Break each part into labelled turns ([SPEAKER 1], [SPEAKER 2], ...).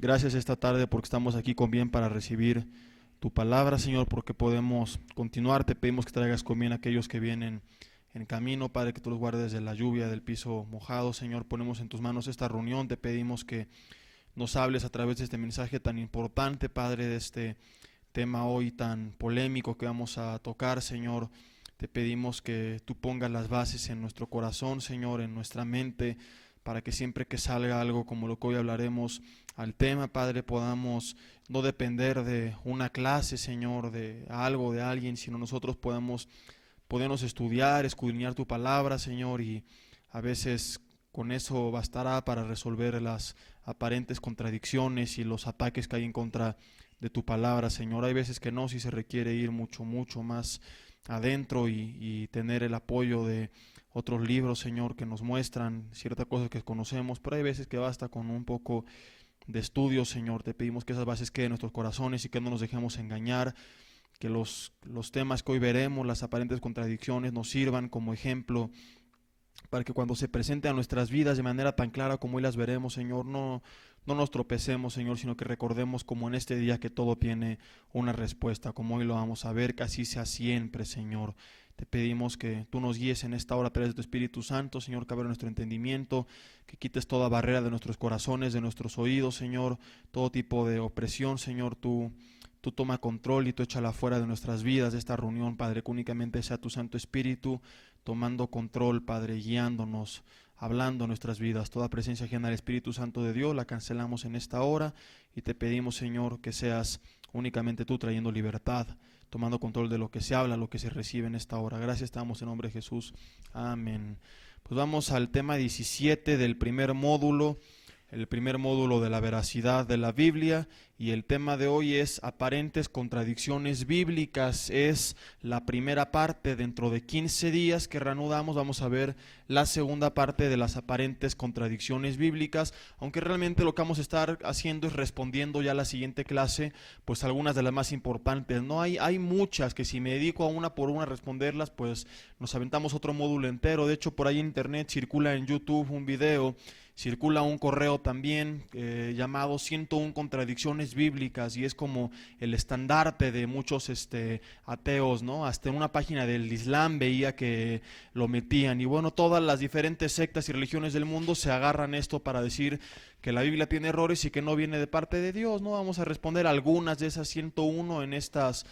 [SPEAKER 1] Gracias esta tarde porque estamos aquí con bien para recibir tu palabra, Señor, porque podemos continuar. Te pedimos que traigas con bien a aquellos que vienen en camino, Padre, que tú los guardes de la lluvia, del piso mojado, Señor. Ponemos en tus manos esta reunión. Te pedimos que nos hables a través de este mensaje tan importante, Padre, de este tema hoy tan polémico que vamos a tocar, Señor. Te pedimos que tú pongas las bases en nuestro corazón, Señor, en nuestra mente, para que siempre que salga algo como lo que hoy hablaremos al tema, Padre, podamos no depender de una clase, Señor, de algo, de alguien, sino nosotros podemos estudiar, escudriñar tu palabra, Señor, y a veces con eso bastará para resolver las aparentes contradicciones y los ataques que hay en contra de tu palabra, Señor. Hay veces que no, si se requiere ir mucho más adentro y tener el apoyo de otros libros, Señor, que nos muestran ciertas cosas que conocemos, pero hay veces que basta con un poco de estudio, Señor. Te pedimos que esas bases queden en nuestros corazones y que no nos dejemos engañar, que los temas que hoy veremos, las aparentes contradicciones, nos sirvan como ejemplo para que cuando se presente a nuestras vidas de manera tan clara como hoy las veremos, Señor, no nos tropecemos, Señor, sino que recordemos como en este día que todo tiene una respuesta, como hoy lo vamos a ver, que así sea siempre, Señor. Te pedimos que tú nos guíes en esta hora a través de tu Espíritu Santo, Señor, que abra nuestro entendimiento, que quites toda barrera de nuestros corazones, de nuestros oídos, Señor, todo tipo de opresión, Señor, tú toma control y tú échala fuera de nuestras vidas, de esta reunión, Padre, que únicamente sea tu Santo Espíritu tomando control, Padre, guiándonos, hablando nuestras vidas. Toda presencia ajena al Espíritu Santo de Dios la cancelamos en esta hora y te pedimos, Señor, que seas únicamente tú trayendo libertad, tomando control de lo que se habla, lo que se recibe en esta hora. Gracias te damos en nombre de Jesús. Amén. Pues vamos al tema 17 del primer módulo. El primer módulo de la veracidad de la Biblia, y el tema de hoy es aparentes contradicciones bíblicas. Es la primera parte. Dentro de 15 días que reanudamos vamos a ver la segunda parte de las aparentes contradicciones bíblicas, aunque realmente lo que vamos a estar haciendo es respondiendo ya a la siguiente clase, pues algunas de las más importantes. No hay muchas que si me dedico a una por una a responderlas, pues nos aventamos otro módulo entero. De hecho, por ahí en internet circula en YouTube un video, circula un correo también llamado 101 contradicciones bíblicas, y es como el estandarte de muchos ateos, ¿no? Hasta en una página del Islam veía que lo metían, y bueno, todas las diferentes sectas y religiones del mundo se agarran esto para decir que la Biblia tiene errores y que no viene de parte de Dios, ¿no? Vamos a responder algunas de esas 101 en estas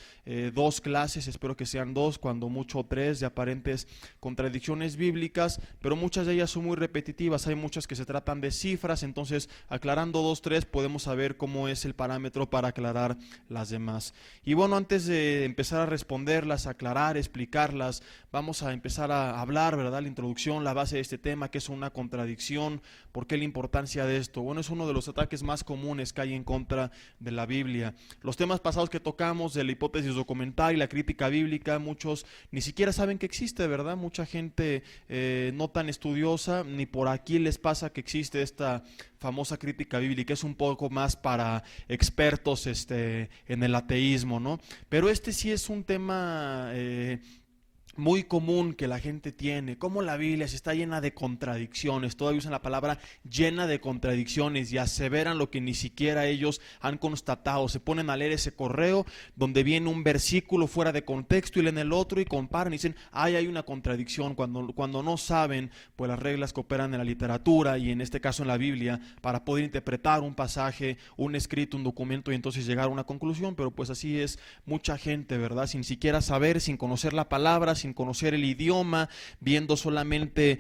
[SPEAKER 1] dos clases, espero que sean dos, cuando mucho tres, de aparentes contradicciones bíblicas, pero muchas de ellas son muy repetitivas. Hay muchas que se tratan de cifras, entonces aclarando dos, tres podemos saber cómo es el parámetro para aclarar las demás. Y bueno, antes de empezar a responderlas, aclarar, explicarlas, vamos a empezar a hablar, ¿verdad? La introducción, la base de este tema, que es una contradicción, ¿por qué la importancia de esto? Bueno, es uno de los ataques más comunes que hay en contra de la Biblia. Los temas pasados que tocamos, de la hipótesis documental y la crítica bíblica, muchos ni siquiera saben que existe, ¿verdad? Mucha gente no tan estudiosa, ni por aquí les pasa que existe esta famosa crítica bíblica. Es un poco más para expertos en el ateísmo, ¿no? Pero este sí es un tema muy común que la gente tiene, como la Biblia se está llena de contradicciones. Todavía usan la palabra llena de contradicciones y aseveran lo que ni siquiera ellos han constatado. Se ponen a leer ese correo donde viene un versículo fuera de contexto y leen el otro y comparan y dicen, hay una contradicción, cuando no saben pues las reglas que operan en la literatura y en este caso en la Biblia para poder interpretar un pasaje, un escrito, un documento, y entonces llegar a una conclusión. Pero pues así es mucha gente, ¿verdad? Sin siquiera saber, sin conocer la palabra, sin conocer el idioma, viendo solamente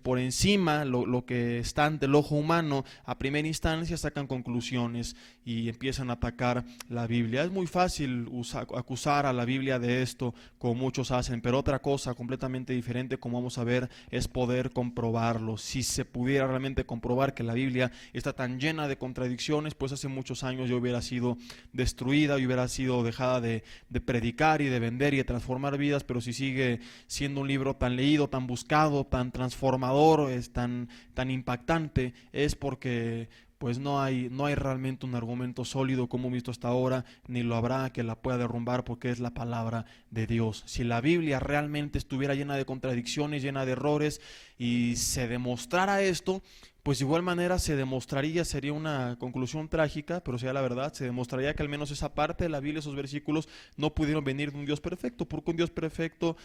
[SPEAKER 1] por encima lo que está ante el ojo humano, a primera instancia sacan conclusiones y empiezan a atacar la Biblia. Es muy fácil acusar a la Biblia de esto, como muchos hacen, pero otra cosa completamente diferente, como vamos a ver, es poder comprobarlo. Si se pudiera realmente comprobar que la Biblia está tan llena de contradicciones, pues hace muchos años ya hubiera sido destruida y hubiera sido dejada de predicar y de vender y de transformar vidas. Pero si sigue siendo un libro tan leído, tan buscado, tan transformador, es tan impactante, es porque pues no hay realmente un argumento sólido como hemos visto hasta ahora, ni lo habrá que la pueda derrumbar, porque es la palabra de Dios. Si la Biblia realmente estuviera llena de contradicciones, llena de errores, y se demostrara esto, pues de igual manera se demostraría, sería una conclusión trágica, pero sea la verdad, se demostraría que al menos esa parte de la Biblia, esos versículos, no pudieron venir de un Dios perfecto, porque un Dios perfecto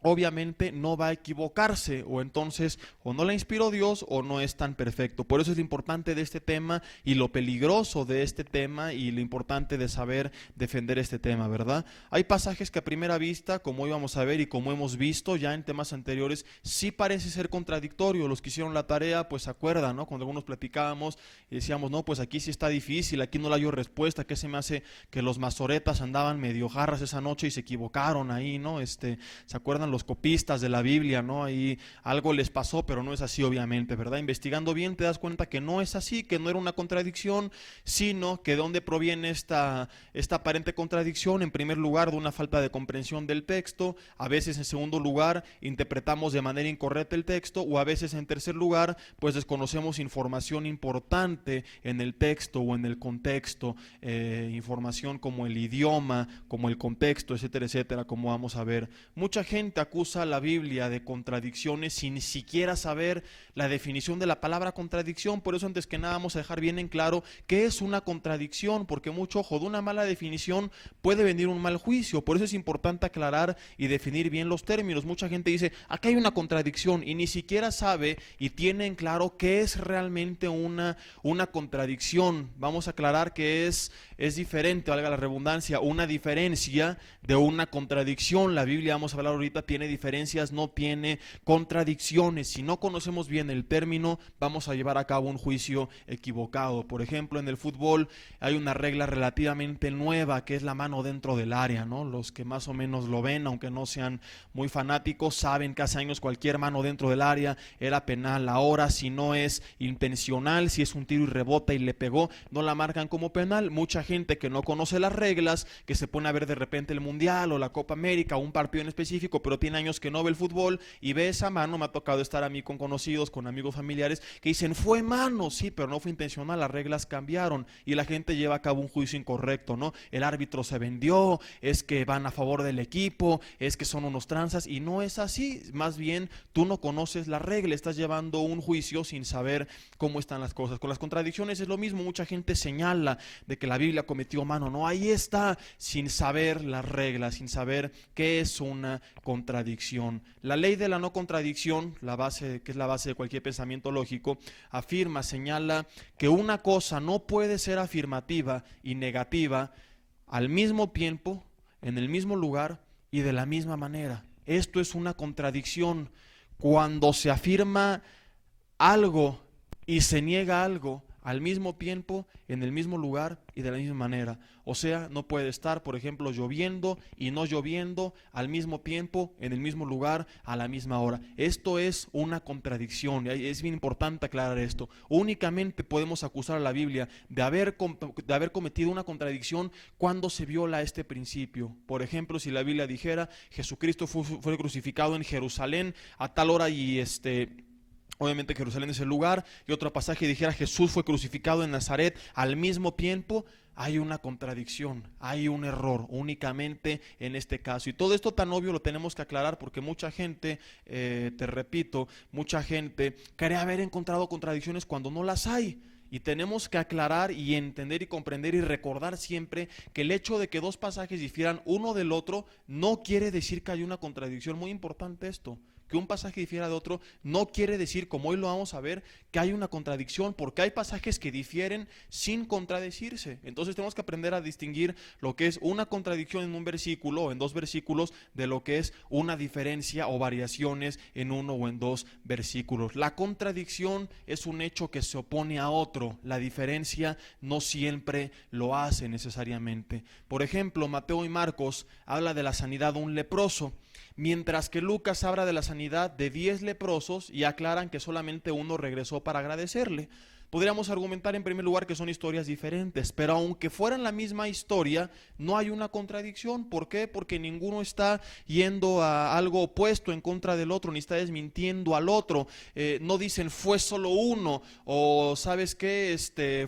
[SPEAKER 1] obviamente no va a equivocarse, o entonces o no la inspiró Dios o no es tan perfecto. Por eso es lo importante de este tema y lo peligroso de este tema y lo importante de saber defender este tema, ¿verdad? Hay pasajes que a primera vista, como íbamos a ver y como hemos visto ya en temas anteriores, sí parece ser contradictorio. Los que hicieron la tarea pues se acuerdan, ¿no? Cuando algunos platicábamos y decíamos, no, pues aquí sí está difícil, aquí no le hallo respuesta, que se me hace que los masoretas andaban medio jarras esa noche y se equivocaron ahí, ¿no? ¿Se acuerdan los copistas de la Biblia, ¿no? Ahí algo les pasó, pero no es así obviamente, ¿verdad? Investigando bien te das cuenta que no es así, que no era una contradicción, sino que de dónde proviene esta aparente contradicción. En primer lugar, de una falta de comprensión del texto, a veces en segundo lugar interpretamos de manera incorrecta el texto, o a veces en tercer lugar pues desconocemos información importante en el texto o en el contexto, información como el idioma, como el contexto, etcétera, etcétera, como vamos a ver. Mucha gente acusa a la Biblia de contradicciones sin siquiera saber la definición de la palabra contradicción. Por eso, antes que nada, vamos a dejar bien en claro qué es una contradicción, porque mucho ojo, de una mala definición puede venir un mal juicio. Por eso es importante aclarar y definir bien los términos. Mucha gente dice, acá hay una contradicción, y ni siquiera sabe y tiene en claro qué es realmente una contradicción. Vamos a aclarar que es diferente, valga la redundancia, una diferencia de una contradicción. La Biblia, vamos a hablar ahorita, tiene diferencias, no tiene contradicciones. Si no conocemos bien el término, vamos a llevar a cabo un juicio equivocado. Por ejemplo, en el fútbol hay una regla relativamente nueva, que es la mano dentro del área, ¿no? Los que más o menos lo ven, aunque no sean muy fanáticos, saben que hace años cualquier mano dentro del área era penal. Ahora, si no es intencional, si es un tiro y rebota y le pegó, no la marcan como penal. Mucha gente que no conoce las reglas, que se pone a ver de repente el Mundial o la Copa América o un partido en específico, pero tiene años que no ve el fútbol y ve esa mano. Me ha tocado estar a mí con conocidos, con amigos familiares que dicen, fue mano, sí, pero no fue intencional, las reglas cambiaron, y la gente lleva a cabo un juicio incorrecto, ¿no? El árbitro se vendió, es que van a favor del equipo, es que son unos tranzas, y no es así. Más bien, tú no conoces la regla, estás llevando un juicio sin saber cómo están las cosas. Con las contradicciones es lo mismo. Mucha gente señala de que la Biblia cometió mano, no, ahí está, sin saber las reglas, sin saber qué es una contradicción. La ley de la no contradicción, la base, que es la base de cualquier pensamiento lógico, afirma, señala que una cosa no puede ser afirmativa y negativa al mismo tiempo, en el mismo lugar y de la misma manera. Esto es una contradicción. Cuando se afirma algo y se niega algo al mismo tiempo, en el mismo lugar y de la misma manera. O sea, no puede estar, por ejemplo, lloviendo y no lloviendo al mismo tiempo, en el mismo lugar, a la misma hora. Esto es una contradicción, y es bien importante aclarar esto. Únicamente podemos acusar a la Biblia de haber cometido una contradicción cuando se viola este principio. Por ejemplo, si la Biblia dijera, Jesucristo fue crucificado en Jerusalén a tal hora, y obviamente Jerusalén es el lugar, y otro pasaje dijera Jesús fue crucificado en Nazaret al mismo tiempo, hay una contradicción, hay un error únicamente en este caso. Y todo esto tan obvio lo tenemos que aclarar, porque mucha gente, te repito, mucha gente cree haber encontrado contradicciones cuando no las hay. Y tenemos que aclarar y entender y comprender y recordar siempre que el hecho de que dos pasajes difieran uno del otro no quiere decir que hay una contradicción. Muy importante esto. Que un pasaje difiera de otro no quiere decir, como hoy lo vamos a ver, que hay una contradicción, porque hay pasajes que difieren sin contradecirse. Entonces tenemos que aprender a distinguir lo que es una contradicción en un versículo o en dos versículos de lo que es una diferencia o variaciones en uno o en dos versículos. La contradicción es un hecho que se opone a otro, la diferencia no siempre lo hace necesariamente. Por ejemplo, Mateo y Marcos habla de la sanidad de un leproso, mientras que Lucas habla de la sanidad de 10 leprosos y aclaran que solamente uno regresó para agradecerle. Podríamos argumentar en primer lugar que son historias diferentes, pero aunque fueran la misma historia, no hay una contradicción. ¿Por qué? Porque ninguno está yendo a algo opuesto en contra del otro, ni está desmintiendo al otro. No dicen fue solo uno, o sabes qué,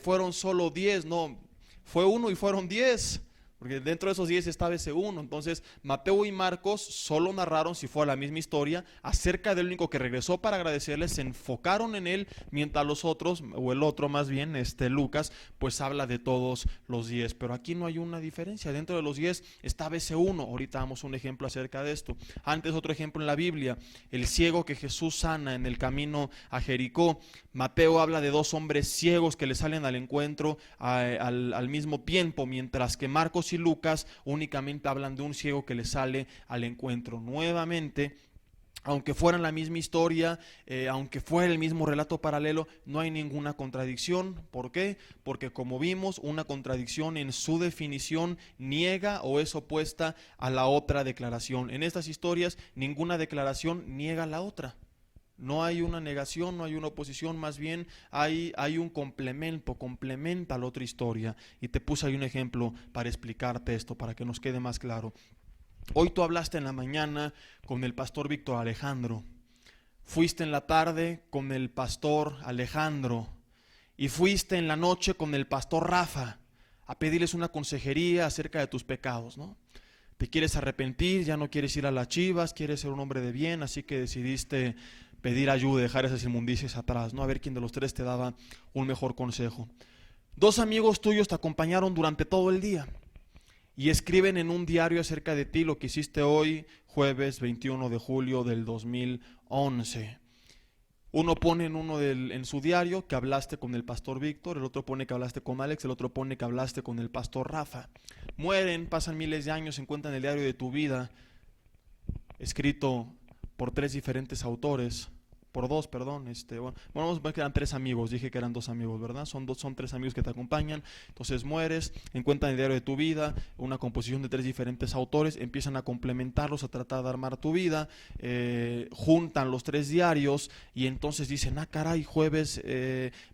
[SPEAKER 1] fueron solo 10, no, fue uno y fueron 10. Porque dentro de esos 10 estaba ese uno. Entonces Mateo y Marcos solo narraron, si fue la misma historia, acerca del único que regresó para agradecerles, se enfocaron en él, mientras los otros, o el otro más bien, Lucas, pues habla de todos los 10. Pero aquí no hay una diferencia, dentro de los 10 estaba ese uno. Ahorita damos un ejemplo acerca de esto. Antes otro ejemplo en la Biblia, el ciego que Jesús sana en el camino a Jericó. Mateo habla de 2 hombres ciegos que le salen al encuentro al mismo tiempo, mientras que Marcos y Lucas únicamente hablan de un ciego que le sale al encuentro. Nuevamente, aunque fueran la misma historia, aunque fuera el mismo relato paralelo, no hay ninguna contradicción. ¿Por qué? Porque como vimos, una contradicción en su definición niega o es opuesta a la otra declaración. En estas historias, ninguna declaración niega la otra. No hay una negación, no hay una oposición, más bien hay un complemento, complementa la otra historia. Y te puse ahí un ejemplo para explicarte esto, para que nos quede más claro. Hoy tú hablaste en la mañana con el pastor Víctor Alejandro, fuiste en la tarde con el pastor Alejandro y fuiste en la noche con el pastor Rafa a pedirles una consejería acerca de tus pecados, ¿no? Te quieres arrepentir, ya no quieres ir a las chivas, quieres ser un hombre de bien, así que decidiste pedir ayuda, dejar esas inmundicias atrás, ¿no? A ver quién de los 3 te daba un mejor consejo. 2 amigos tuyos te acompañaron durante todo el día y escriben en un diario acerca de ti lo que hiciste hoy, jueves 21 de julio del 2011. Uno pone en su diario que hablaste con el pastor Víctor, el otro pone que hablaste con Alex, el otro pone que hablaste con el pastor Rafa. Mueren, pasan miles de años, se encuentran el diario de tu vida, escrito por 3 diferentes autores, por 2, perdón, bueno, vamos a ver que eran 3 amigos, dije que eran 2 amigos, ¿verdad? Son 3 amigos que te acompañan. Entonces mueres, encuentran el diario de tu vida, una composición de 3 diferentes autores, empiezan a complementarlos, a tratar de armar tu vida, juntan los 3 diarios y entonces dicen, caray, jueves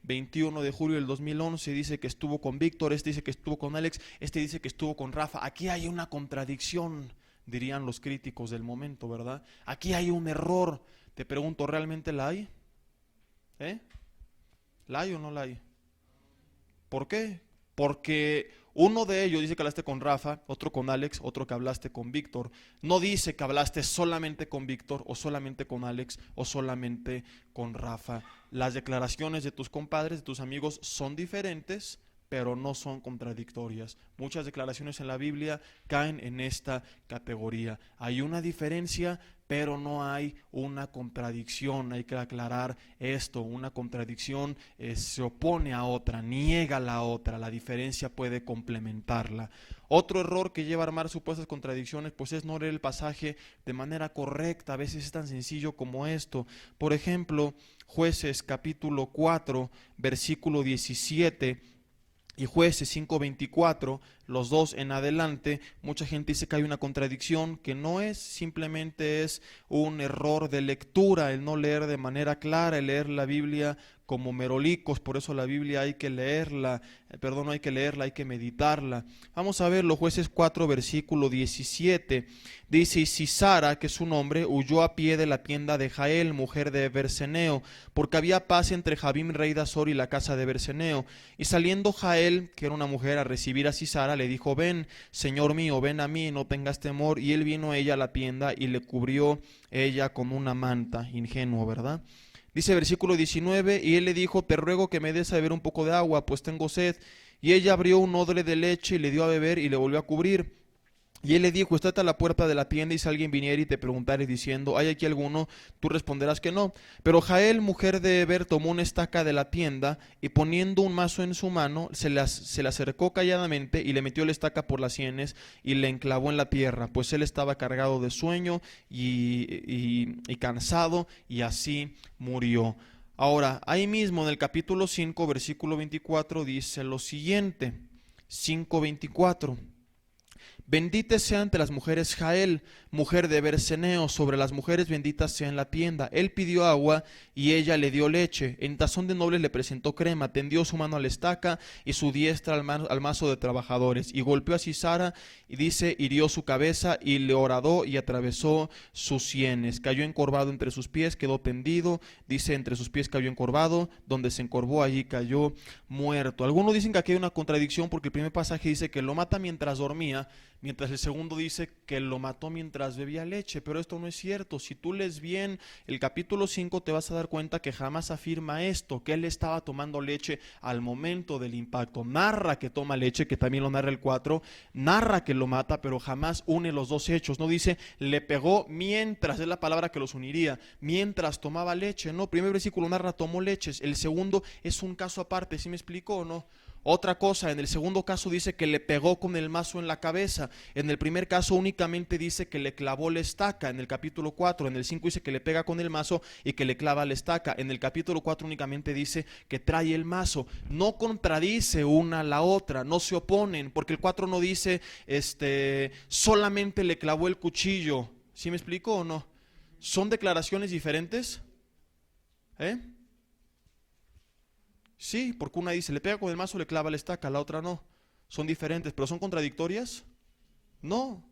[SPEAKER 1] 21 de julio del 2011 dice que estuvo con Víctor, dice que estuvo con Alex, dice que estuvo con Rafa. Aquí hay una contradicción, dirían los críticos del momento, ¿verdad? Aquí hay un error. Te pregunto, ¿realmente la hay? ¿La hay o no la hay? ¿Por qué? Porque uno de ellos dice que hablaste con Rafa, otro con Alex, otro que hablaste con Víctor. No dice que hablaste solamente con Víctor o solamente con Alex o solamente con Rafa. Las declaraciones de tus compadres, de tus amigos son diferentes, pero no son contradictorias. Muchas declaraciones en la Biblia caen en esta categoría. Hay una diferencia, pero no hay una contradicción. Hay que aclarar esto. Una contradicción se opone a otra, niega la otra. La diferencia puede complementarla. Otro error que lleva a armar supuestas contradicciones pues es no leer el pasaje de manera correcta. A veces es tan sencillo como esto. Por ejemplo, Jueces capítulo 4, versículo 17 y Jueces 5:24, los 2 en adelante. Mucha gente dice que hay una contradicción, que no es, simplemente es un error de lectura, el no leer de manera clara, el leer la Biblia como merolicos. Por eso la Biblia hay que leerla, hay que meditarla. Vamos a verlo, Jueces 4, versículo 17. Dice, y Sisara, que es su nombre, huyó a pie de la tienda de Jael, mujer de Berseneo, porque había paz entre Jabín, rey de Azor, y la casa de Berseneo. Y saliendo Jael, que era una mujer, a recibir a Sisara, le dijo, ven, señor mío, ven a mí, no tengas temor. Y él vino a ella a la tienda y le cubrió ella con una manta. Ingenuo, ¿verdad? Dice versículo 19, y él le dijo, te ruego que me des a beber un poco de agua, pues tengo sed. Y ella abrió un odre de leche y le dio a beber y le volvió a cubrir. Y él le dijo, estate a la puerta de la tienda, y si alguien viniera y te preguntare diciendo, ¿hay aquí alguno? Tú responderás que no. Pero Jael, mujer de Heber, tomó una estaca de la tienda, y poniendo un mazo en su mano, se le acercó calladamente, y le metió la estaca por las sienes, y le enclavó en la tierra, pues él estaba cargado de sueño y cansado, y así murió. Ahora, ahí mismo en el capítulo 5, versículo 24, dice lo siguiente, 5:24. Bendita sea entre las mujeres Jael, mujer de Berceneo, sobre las mujeres benditas sea en la tienda. Él pidió agua y ella le dio leche. En tazón de nobles le presentó crema, tendió su mano a la estaca y su diestra al mazo de trabajadores. Y golpeó a Sisara y dice, hirió su cabeza y le horadó y atravesó sus sienes. Cayó encorvado entre sus pies, quedó tendido, dice, entre sus pies cayó encorvado, donde se encorvó allí cayó muerto. Algunos dicen que aquí hay una contradicción porque el primer pasaje dice que lo mata mientras dormía, mientras el segundo dice que lo mató mientras bebía leche, pero esto no es cierto. Si tú lees bien el capítulo 5 te vas a dar cuenta que jamás afirma esto, que él estaba tomando leche al momento del impacto. Narra que toma leche, que también lo narra el 4, narra que lo mata, pero jamás une los dos hechos. No dice, le pegó mientras, es la palabra que los uniría, mientras tomaba leche. No, primer versículo narra, tomó leches. El segundo es un caso aparte, ¿sí me explico o no? Otra cosa, en el segundo caso dice que le pegó con el mazo en la cabeza. En el primer caso únicamente dice que le clavó la estaca, en el capítulo 4. En el 5 dice que le pega con el mazo y que le clava la estaca. En el capítulo 4 únicamente dice que trae el mazo. No contradice una a la otra, no se oponen, porque el 4 no dice solamente le clavó el cuchillo. ¿Sí me explico o no? ¿Son declaraciones diferentes? Sí, porque una dice, le pega con el mazo, le clava la estaca, la otra no. Son diferentes, pero ¿son contradictorias? No,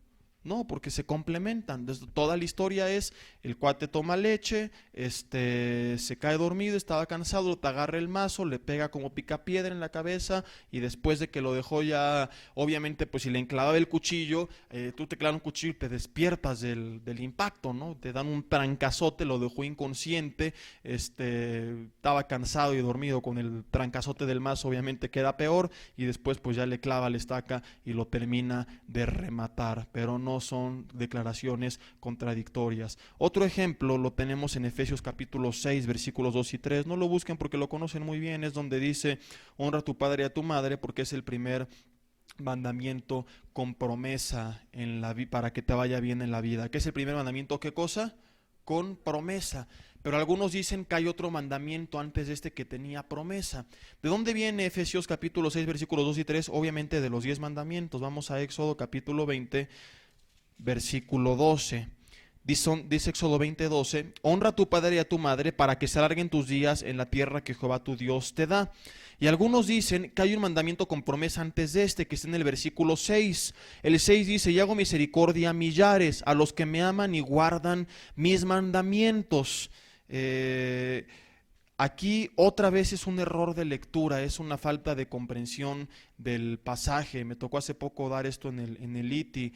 [SPEAKER 1] no, porque se complementan. Toda la historia es, el cuate toma leche, se cae dormido, estaba cansado, te agarra el mazo, le pega como picapiedra en la cabeza y después de que lo dejó ya, obviamente pues si le enclavaba el cuchillo, tú te clavas un cuchillo y te despiertas del impacto, ¿no? Te dan un trancazote, lo dejó inconsciente, estaba cansado y dormido, con el trancazote del mazo obviamente queda peor y después pues ya le clava la estaca y lo termina de rematar, pero no son declaraciones contradictorias. Otro ejemplo lo tenemos en Efesios capítulo 6 versículos 2 y 3, no lo busquen porque lo conocen muy bien, es donde dice, honra a tu padre y a tu madre, porque es el primer mandamiento con promesa en para que te vaya bien en la vida. ¿Qué es el primer mandamiento? ¿Qué cosa? Con promesa. Pero algunos dicen que hay otro mandamiento antes de este que tenía promesa. ¿De dónde viene Efesios capítulo 6 versículos 2 y 3? Obviamente de los 10 mandamientos. Vamos a Éxodo capítulo 20 versículo 12. Dice Éxodo 20:12, honra a tu padre y a tu madre para que se alarguen tus días en la tierra que Jehová tu Dios te da. Y algunos dicen que hay un mandamiento con promesa antes de este, que está en el versículo 6. El 6 dice, y hago misericordia a millares, a los que me aman y guardan mis mandamientos. Aquí otra vez es un error de lectura, es una falta de comprensión del pasaje. Me tocó hace poco dar esto en el ITI,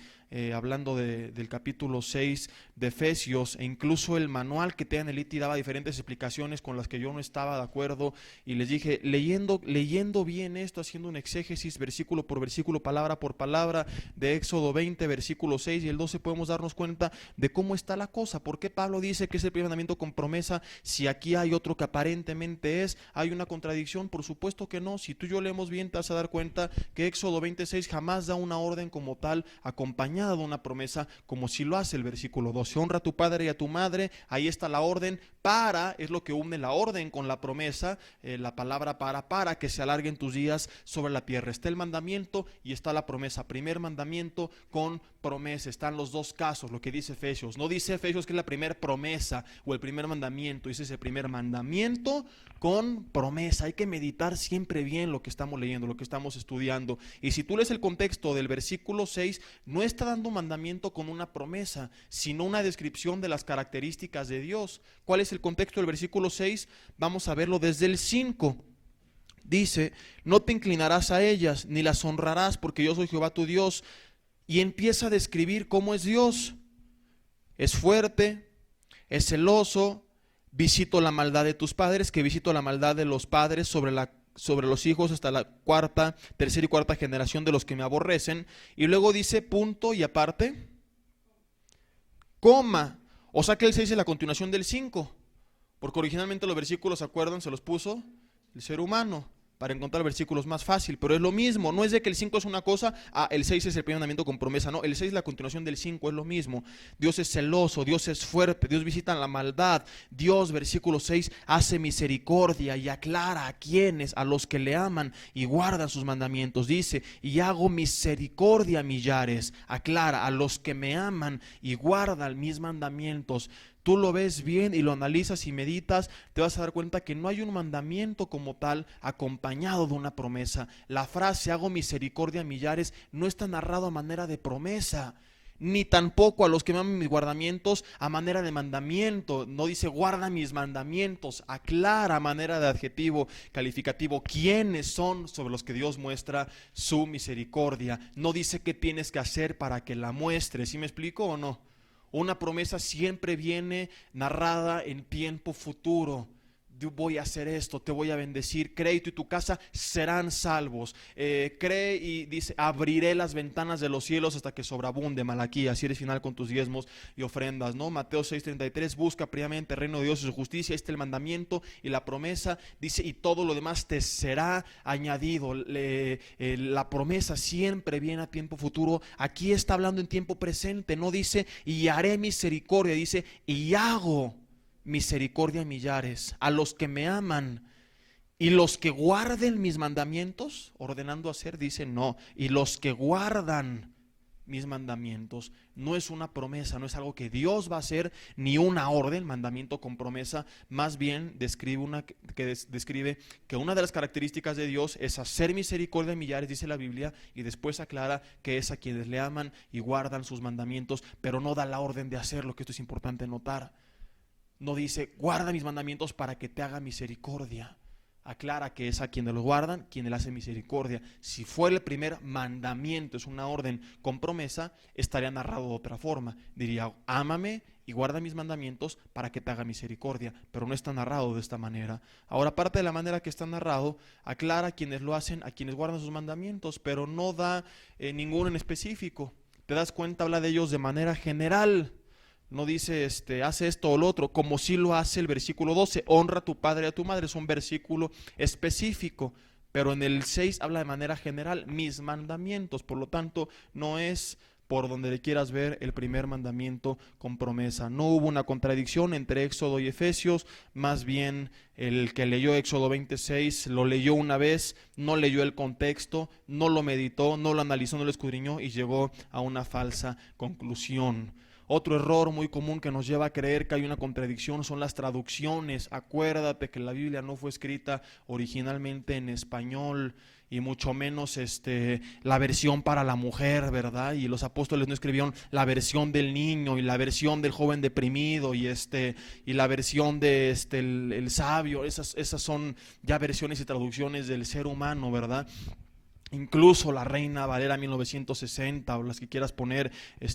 [SPEAKER 1] hablando del capítulo 6 de Efesios, e incluso el manual que te da en el ITI daba diferentes explicaciones con las que yo no estaba de acuerdo, y les dije, leyendo bien esto, haciendo un exégesis versículo por versículo, palabra por palabra, de Éxodo 20, versículo 6 y el 12, podemos darnos cuenta de cómo está la cosa. ¿Por qué Pablo dice que es el primer mandamiento con promesa si aquí hay otro que aparentemente hay una contradicción? Por supuesto que no. Si tú y yo leemos bien, te vas a dar cuenta que Éxodo 26 jamás da una orden como tal acompañada de una promesa, como si lo hace el versículo 12. Honra a tu padre y a tu madre. Ahí está la orden para, es lo que une la orden con la promesa, la palabra para que se alarguen tus días sobre la tierra. Está el mandamiento y está la promesa. Primer mandamiento con promesa. Están los dos casos, lo que dice Efesios. No dice Efesios que es la primera promesa o el primer mandamiento, dice ese primer mandamiento con promesa. Hay que meditar siempre bien lo que estamos leyendo, lo que estamos estudiando. Y si tú lees el contexto del versículo 6, no está dando mandamiento con una promesa, sino una descripción de las características de Dios. ¿Cuál es el contexto del versículo 6? Vamos a verlo desde el 5. Dice, no te inclinarás a ellas, ni las honrarás, porque yo soy Jehová tu Dios. Y empieza a describir cómo es Dios. Es fuerte, es celoso, visito la maldad de tus padres, que visito la maldad de los padres sobre los hijos hasta la tercera y cuarta generación de los que me aborrecen. Y luego dice punto y aparte, coma. O sea que el 6 es la continuación del 5, porque originalmente los versículos, ¿se acuerdan? Se los puso el ser humano. para encontrar versículos más fácil, pero es lo mismo. No es de que el 5 es una cosa, el 6 es el primer mandamiento con promesa. No, el 6 es la continuación del 5, es lo mismo. Dios es celoso, Dios es fuerte, Dios visita la maldad. Dios, versículo 6, hace misericordia y aclara a quienes, a los que le aman y guardan sus mandamientos. Dice, y hago misericordia a millares. Aclara, a los que me aman y guardan mis mandamientos. Tú lo ves bien y lo analizas y meditas, te vas a dar cuenta que no hay un mandamiento como tal acompañado de una promesa. La frase hago misericordia a millares no está narrado a manera de promesa, ni tampoco a los que me aman mis guardamientos a manera de mandamiento. No dice guarda mis mandamientos, aclara a manera de adjetivo calificativo quiénes son sobre los que Dios muestra su misericordia. No dice qué tienes que hacer para que la muestre. ¿Sí me explico o no? Una promesa siempre viene narrada en tiempo futuro. Yo voy a hacer esto, te voy a bendecir, cree y tú y tu casa serán salvos. Cree y dice, abriré las ventanas de los cielos hasta que sobreabunde. Malaquías, si eres final con tus diezmos y ofrendas, ¿no? Mateo 6:33, busca primeramente el reino de Dios y su justicia. Este es el mandamiento y la promesa, dice, y todo lo demás te será añadido. La promesa siempre viene a tiempo futuro. Aquí está hablando en tiempo presente, no dice, y haré misericordia, dice, y hago misericordia a millares, a los que me aman y los que guarden mis mandamientos, ordenando hacer, dice no, y los que guardan mis mandamientos. No es una promesa, no es algo que Dios va a hacer, ni una orden, mandamiento con promesa. Más bien describe que una de las características de Dios es hacer misericordia a millares, dice la Biblia, y después aclara que es a quienes le aman y guardan sus mandamientos, pero no da la orden de hacerlo, que esto es importante notar. No dice, guarda mis mandamientos para que te haga misericordia. Aclara que es a quienes los guardan, quienes le hacen misericordia. Si fuera el primer mandamiento, es una orden con promesa, estaría narrado de otra forma. Diría, ámame y guarda mis mandamientos para que te haga misericordia. Pero no está narrado de esta manera. Ahora, aparte de la manera que está narrado, aclara a quienes lo hacen, a quienes guardan sus mandamientos, pero no da ninguno en específico. Te das cuenta, habla de ellos de manera general. No dice, hace esto o lo otro, como si lo hace el versículo 12, honra a tu padre y a tu madre, es un versículo específico, pero en el 6 habla de manera general, mis mandamientos, por lo tanto, no es por donde le quieras ver el primer mandamiento con promesa. No hubo una contradicción entre Éxodo y Efesios, más bien el que leyó Éxodo 26 lo leyó una vez, no leyó el contexto, no lo meditó, no lo analizó, no lo escudriñó y llegó a una falsa conclusión. Otro error muy común que nos lleva a creer que hay una contradicción son las traducciones. Acuérdate que la Biblia no fue escrita originalmente en español y mucho menos la versión para la mujer, ¿verdad? Y los apóstoles no escribieron la versión del niño y la versión del joven deprimido y la versión de el sabio. Esas son ya versiones y traducciones del ser humano, ¿verdad? Incluso la Reina Valera 1960 o las que quieras poner,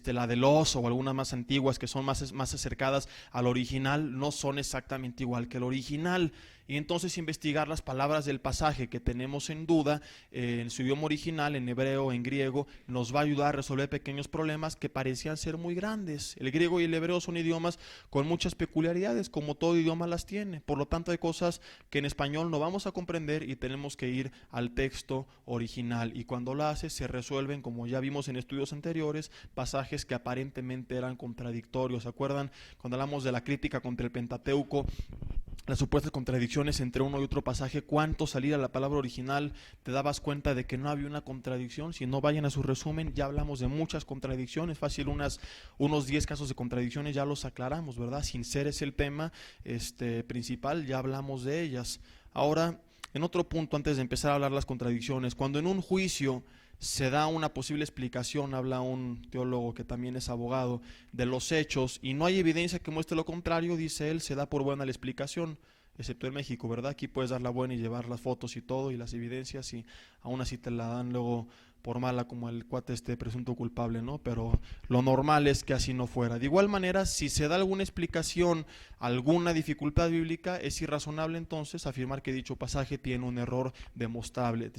[SPEAKER 1] la del Oso o algunas más antiguas que son más acercadas al original, no son exactamente igual que el original. Y entonces investigar las palabras del pasaje que tenemos en duda en su idioma original, en hebreo, en griego, nos va a ayudar a resolver pequeños problemas que parecían ser muy grandes. El griego y el hebreo son idiomas con muchas peculiaridades, como todo idioma las tiene. Por lo tanto, hay cosas que en español no vamos a comprender y tenemos que ir al texto original. Y cuando lo hace, se resuelven, como ya vimos en estudios anteriores, pasajes que aparentemente eran contradictorios. ¿Se acuerdan cuando hablamos de la crítica contra el Pentateuco? Las supuestas contradicciones entre uno y otro pasaje, cuánto salía la palabra original, te dabas cuenta de que no había una contradicción. Si no, vayan a su resumen, ya hablamos de muchas contradicciones, fácil unos 10 casos de contradicciones ya los aclaramos, ¿verdad? Sin ser ese el tema principal, ya hablamos de ellas. Ahora, en otro punto, antes de empezar a hablar las contradicciones, cuando en un juicio se da una posible explicación, habla un teólogo que también es abogado, de los hechos y no hay evidencia que muestre lo contrario, dice él, se da por buena la explicación, excepto en México, ¿verdad? Aquí puedes dar la buena y llevar las fotos y todo y las evidencias y aún así te la dan luego por mala como el cuate presunto culpable, ¿no? Pero lo normal es que así no fuera. De igual manera, si se da alguna explicación, alguna dificultad bíblica, es irrazonable entonces afirmar que dicho pasaje tiene un error demostrable.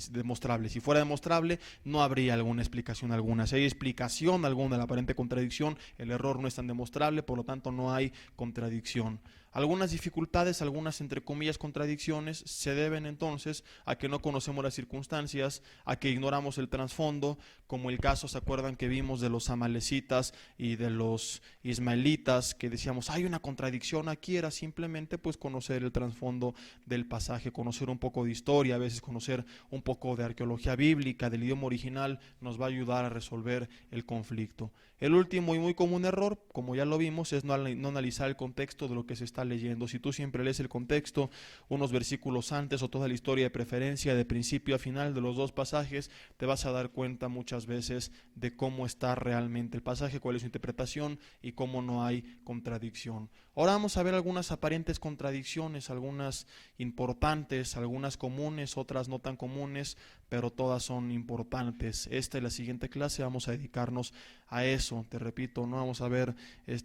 [SPEAKER 1] Si fuera demostrable, no habría alguna explicación alguna. Si hay explicación alguna de la aparente contradicción, el error no es tan demostrable, por lo tanto no hay contradicción. Algunas dificultades, algunas entre comillas contradicciones, se deben entonces a que no conocemos las circunstancias, a que ignoramos el trasfondo, como el caso, ¿se acuerdan que vimos de los amalecitas y de los ismaelitas? Que decíamos, hay una contradicción aquí, era simplemente pues conocer el trasfondo del pasaje, conocer un poco de historia, a veces conocer un poco de arqueología bíblica, del idioma original, nos va a ayudar a resolver el conflicto. El último y muy común error, como ya lo vimos, es no analizar el contexto de lo que se está leyendo. Si tú siempre lees el contexto, unos versículos antes o toda la historia de preferencia, de principio a final de los dos pasajes, te vas a dar cuenta muchas veces de cómo está realmente el pasaje, cuál es su interpretación y cómo no hay contradicción. Ahora vamos a ver algunas aparentes contradicciones, algunas importantes, algunas comunes, otras no tan comunes, pero todas son importantes. Esta y la siguiente clase vamos a dedicarnos a eso. Te repito, no vamos a ver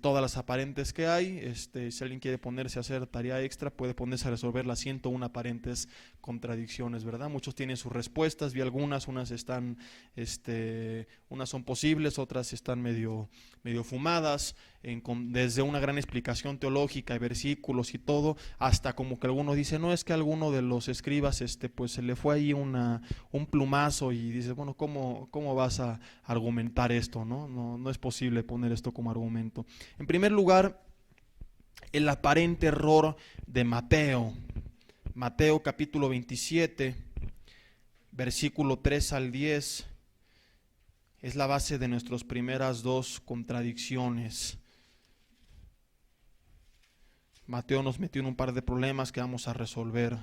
[SPEAKER 1] todas las aparentes que hay. Si alguien quiere ponerse a hacer tarea extra, puede ponerse a resolver las 101 aparentes contradicciones, ¿verdad? Muchos tienen sus respuestas, vi algunas, unas están, unas son posibles, otras están medio fumadas, desde una gran explicación teológica y versículos y todo, hasta como que alguno dice, no, es que alguno de los escribas, pues se le fue ahí un plumazo y dices, bueno, ¿cómo vas a argumentar esto? No es posible poner esto como argumento. En primer lugar, el aparente error de Mateo. Mateo capítulo 27, versículo 3 al 10, es la base de nuestras primeras dos contradicciones. Mateo nos metió en un par de problemas que vamos a resolver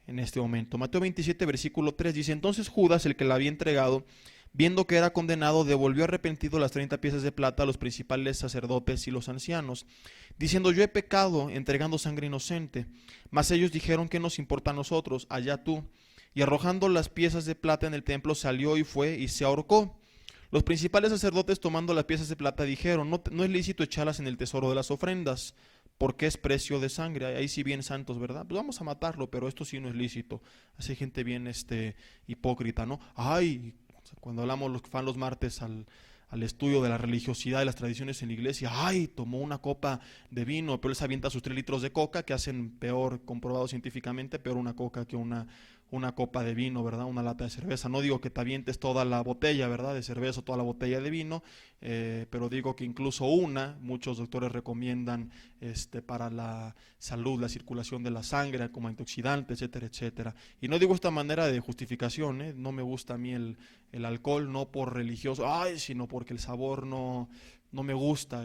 [SPEAKER 1] en este momento. Mateo 27, versículo 3 dice, entonces Judas, el que la había entregado, viendo que era condenado, devolvió arrepentido las 30 piezas de plata a los principales sacerdotes y los ancianos, diciendo, yo he pecado entregando sangre inocente. Mas ellos dijeron, ¿qué nos importa a nosotros? Allá tú. Y arrojando las piezas de plata en el templo, salió y fue y se ahorcó. Los principales sacerdotes, tomando las piezas de plata, dijeron, no es lícito echarlas en el tesoro de las ofrendas, porque es precio de sangre. Ahí sí bien santos, ¿verdad? Pues vamos a matarlo, pero esto sí no es lícito. Así gente bien hipócrita, ¿no? Ay, cuando hablamos los que van los martes al estudio de la religiosidad y las tradiciones en la iglesia, ay, tomó una copa de vino, pero él se avienta sus 3 litros de coca, que hacen peor, comprobado científicamente, peor una coca que una copa de vino, ¿verdad? Una lata de cerveza. No digo que te avientes toda la botella, ¿verdad? De cerveza o toda la botella de vino, pero digo que incluso muchos doctores recomiendan para la salud, la circulación de la sangre, como antioxidante, etcétera, etcétera. Y no digo esta manera de justificación, no me gusta a mí el alcohol, no por religioso, sino porque el sabor no me gusta,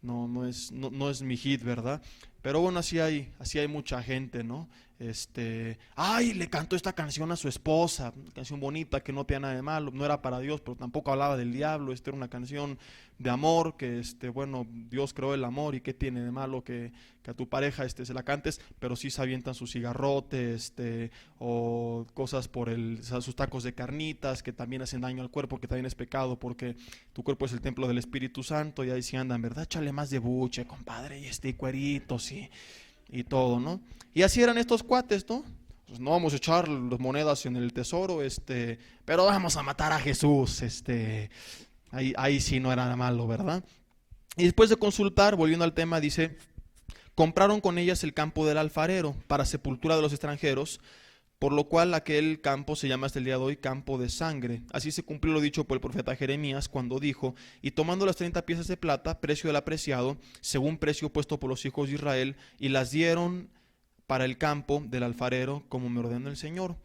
[SPEAKER 1] no es mi hit, ¿verdad? Pero bueno, así hay mucha gente, ¿no? Le cantó esta canción a su esposa, una canción bonita que no tenía nada de malo, no era para Dios, pero tampoco hablaba del diablo, era una canción de amor, que bueno, Dios creó el amor y qué tiene de malo que a tu pareja se la cantes, pero sí se avientan su cigarrote, o cosas por sus tacos de carnitas que también hacen daño al cuerpo, que también es pecado porque tu cuerpo es el templo del Espíritu Santo, y ahí sí andan, ¿verdad? Échale más de buche, compadre, y cueritos y todo, ¿no? Y así eran estos cuates, ¿no? Pues no vamos a echar las monedas en el tesoro, pero vamos a matar a Jesús, ahí sí no era malo, ¿verdad? Y después de consultar, volviendo al tema, dice, compraron con ellas el campo del alfarero para sepultura de los extranjeros, por lo cual aquel campo se llama hasta el día de hoy campo de sangre. Así se cumplió lo dicho por el profeta Jeremías cuando dijo, y tomando las 30 piezas de plata, precio del apreciado, según precio puesto por los hijos de Israel, y las dieron para el campo del alfarero, como me ordenó el Señor.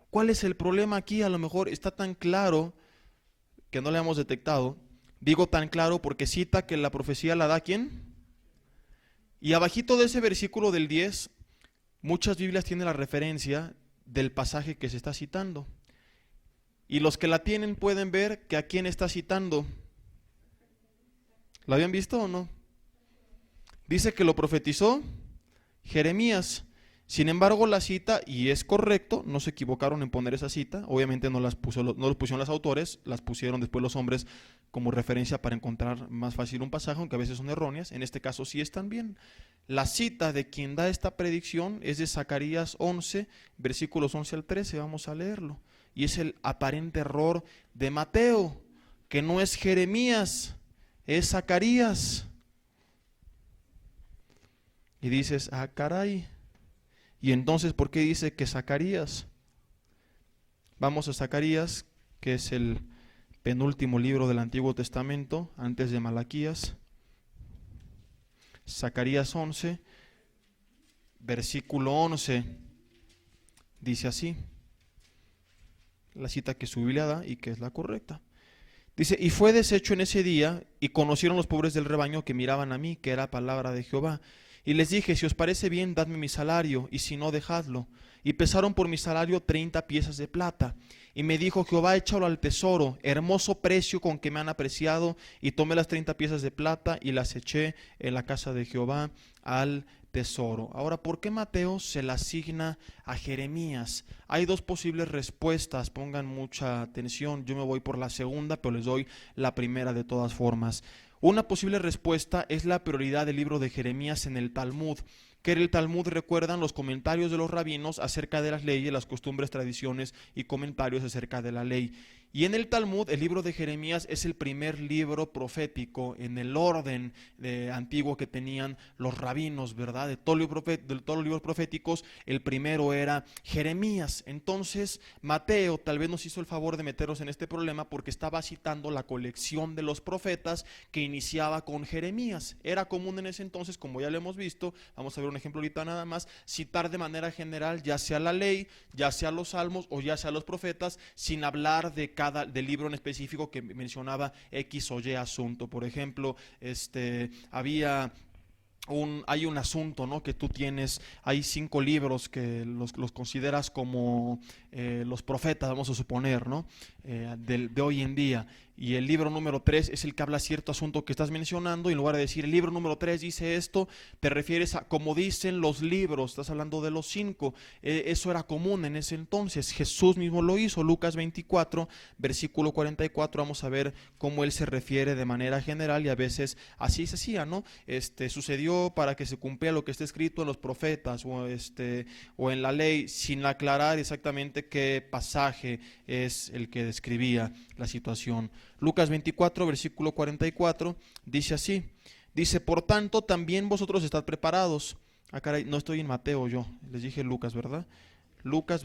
[SPEAKER 1] ¿Cuál es el problema aquí? A lo mejor está tan claro que no le hemos detectado. Digo tan claro porque cita que la profecía la da ¿quién? Y abajito de ese versículo del 10, muchas Biblias tienen la referencia del pasaje que se está citando. Y los que la tienen pueden ver que a quién está citando. ¿Lo habían visto o no? Dice que lo profetizó Jeremías. Sin embargo, la cita, y es correcto, no se equivocaron en poner esa cita, obviamente no las no lo pusieron los autores, las pusieron después los hombres como referencia para encontrar más fácil un pasaje, aunque a veces son erróneas, en este caso sí están bien. La cita de quien da esta predicción es de Zacarías 11, versículos 11 al 13, vamos a leerlo, y es el aparente error de Mateo, que no es Jeremías, es Zacarías. Y dices, ah, caray. Y entonces, ¿por qué dice que Zacarías? Vamos a Zacarías, que es el penúltimo libro del Antiguo Testamento, antes de Malaquías. Zacarías 11, versículo 11, dice así, la cita que su Biblia da y que es la correcta. Dice, y fue deshecho en ese día, y conocieron los pobres del rebaño que miraban a mí, que era palabra de Jehová. Y les dije, si os parece bien, dadme mi salario, y si no, dejadlo. Y pesaron por mi salario 30 piezas de plata. Y me dijo, Jehová, échalo al tesoro, hermoso precio con que me han apreciado. Y tomé las 30 piezas de plata y las eché en la casa de Jehová al tesoro. Ahora, ¿por qué Mateo se la asigna a Jeremías? Hay dos posibles respuestas, pongan mucha atención. Yo me voy por la segunda, pero les doy la primera de todas formas. Una posible respuesta es la prioridad del libro de Jeremías en el Talmud, que en el Talmud recuerdan los comentarios de los rabinos acerca de las leyes, las costumbres, tradiciones y comentarios acerca de la ley. Y en el Talmud, el libro de Jeremías es el primer libro profético en el orden antiguo que tenían los rabinos, ¿verdad? De todos los libros proféticos, el primero era Jeremías. Entonces, Mateo tal vez nos hizo el favor de meternos en este problema porque estaba citando la colección de los profetas que iniciaba con Jeremías. Era común en ese entonces, como ya lo hemos visto, vamos a ver un ejemplo ahorita nada más, citar de manera general ya sea la ley, ya sea los salmos o ya sea los profetas, sin hablar del libro en específico que mencionaba X o Y asunto. Por ejemplo, hay un asunto, ¿no?, que tú tienes, hay 5 libros que los consideras como los profetas, vamos a suponer, ¿no?, de hoy en día. Y el libro número 3 es el que habla cierto asunto que estás mencionando, y en lugar de decir el libro número 3 dice esto, te refieres a como dicen los libros, estás hablando de los 5. Eso era común en ese entonces. Jesús mismo lo hizo. Lucas 24, versículo 44, vamos a ver cómo él se refiere de manera general, y a veces así se hacía, ¿no? Sucedió para que se cumpliera lo que está escrito en los profetas o en la ley, sin aclarar exactamente qué pasaje es el que describía la situación. Lucas 24, versículo 44, dice así, dice, por tanto, también vosotros estad preparados. Ah, caray, no estoy en Mateo yo, les dije Lucas, ¿verdad? Lucas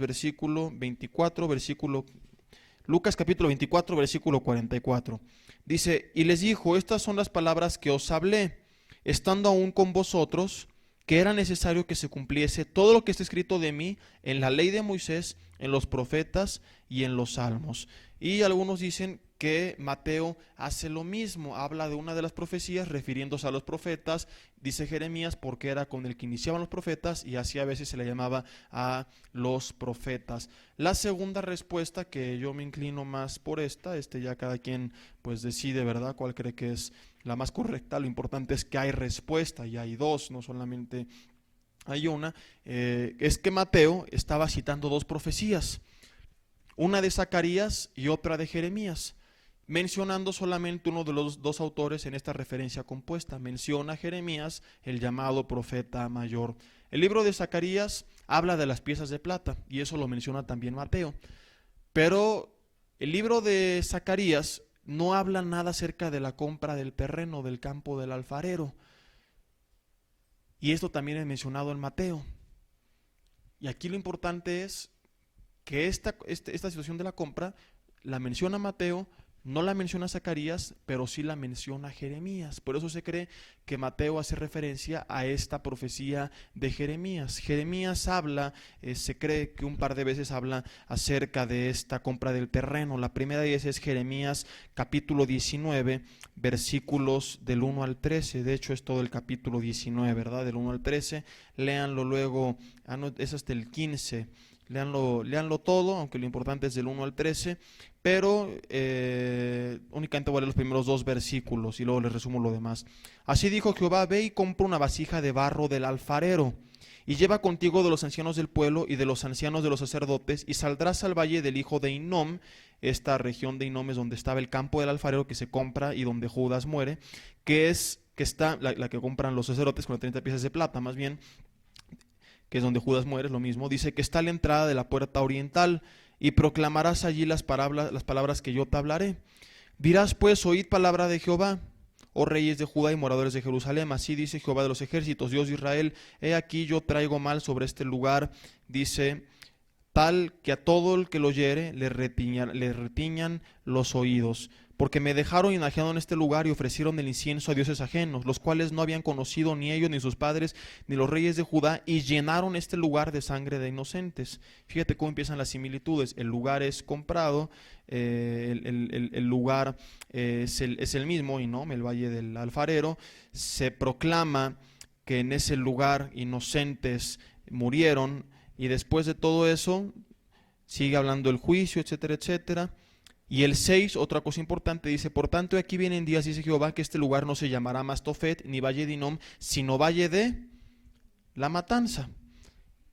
[SPEAKER 1] Lucas capítulo 24, versículo 44. Dice, y les dijo, estas son las palabras que os hablé, estando aún con vosotros, que era necesario que se cumpliese todo lo que está escrito de mí en la ley de Moisés, en los profetas y en los salmos. Y algunos dicen que Mateo hace lo mismo, habla de una de las profecías refiriéndose a los profetas, dice Jeremías porque era con el que iniciaban los profetas, y así a veces se le llamaba a los profetas. La segunda respuesta, que yo me inclino más por esta, ya cada quien pues decide, ¿verdad?, cuál cree que es la más correcta. Lo importante es que hay respuesta, y hay dos, no solamente hay una. Es que Mateo estaba citando 2 profecías, una de Zacarías y otra de Jeremías, mencionando solamente uno de los 2 autores en esta referencia compuesta. Menciona a Jeremías, el llamado profeta mayor. El libro de Zacarías habla de las piezas de plata, y eso lo menciona también Mateo, pero el libro de Zacarías no habla nada acerca de la compra del terreno, del campo del alfarero, y esto también es mencionado en Mateo. Y aquí lo importante es que esta situación de la compra la menciona Mateo, no la menciona Zacarías, pero sí la menciona Jeremías. Por eso se cree que Mateo hace referencia a esta profecía de Jeremías. Jeremías habla, se cree que un par de veces habla acerca de esta compra del terreno. La primera de ellas es Jeremías capítulo 19, versículos del 1 al 13. De hecho es todo el capítulo 19, ¿verdad? Del 1 al 13. Léanlo luego, es hasta el 15. léanlo todo, aunque lo importante es del 1 al 13, pero únicamente voy a leer los primeros 2 versículos y luego les resumo lo demás. Así dijo Jehová: ve y compra una vasija de barro del alfarero, y lleva contigo de los ancianos del pueblo y de los ancianos de los sacerdotes, y saldrás al valle del hijo de Hinnom. Esta región de Hinnom es donde estaba el campo del alfarero que se compra y donde Judas muere, que está la que compran los sacerdotes con las 30 piezas de plata, más bien, que es donde Judas muere, es lo mismo. Dice que está a la entrada de la puerta oriental, y proclamarás allí las palabras que yo te hablaré. Dirás pues: oíd palabra de Jehová, oh reyes de Judá y moradores de Jerusalén. Así dice Jehová de los ejércitos, Dios de Israel: he aquí yo traigo mal sobre este lugar, dice, tal que a todo el que lo oyere le retiñan los oídos. Porque me dejaron y enajenaron en este lugar y ofrecieron el incienso a dioses ajenos, los cuales no habían conocido ni ellos, ni sus padres, ni los reyes de Judá, y llenaron este lugar de sangre de inocentes. Fíjate cómo empiezan las similitudes. El lugar es comprado, el lugar es el mismo, Hinnom, el valle del alfarero. Se proclama que en ese lugar inocentes murieron, y después de todo eso sigue hablando el juicio, etcétera, etcétera. Y el 6, otra cosa importante, dice: por tanto, aquí vienen días, dice Jehová, que este lugar no se llamará más Tofet, ni valle de Hinnom, sino valle de la matanza.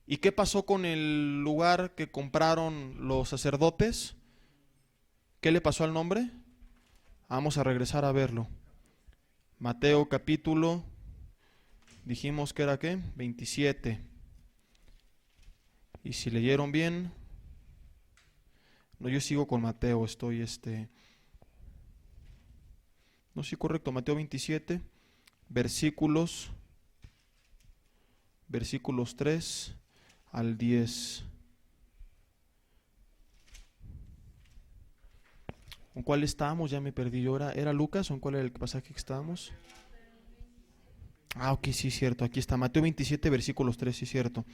[SPEAKER 1] ¿Y qué pasó con el lugar que compraron los sacerdotes? ¿Qué le pasó al nombre? Vamos a regresar a verlo. Mateo capítulo, dijimos que era ¿qué? 27. Y si leyeron bien... No, yo sigo con Mateo, no, sí, correcto, Mateo 27, versículos 3 al 10. ¿Con cuál estábamos? Ya me perdí yo. ¿Era Lucas o en cuál era el pasaje que estábamos? Ok, sí, cierto, aquí está, Mateo 27, versículos 3, sí, cierto.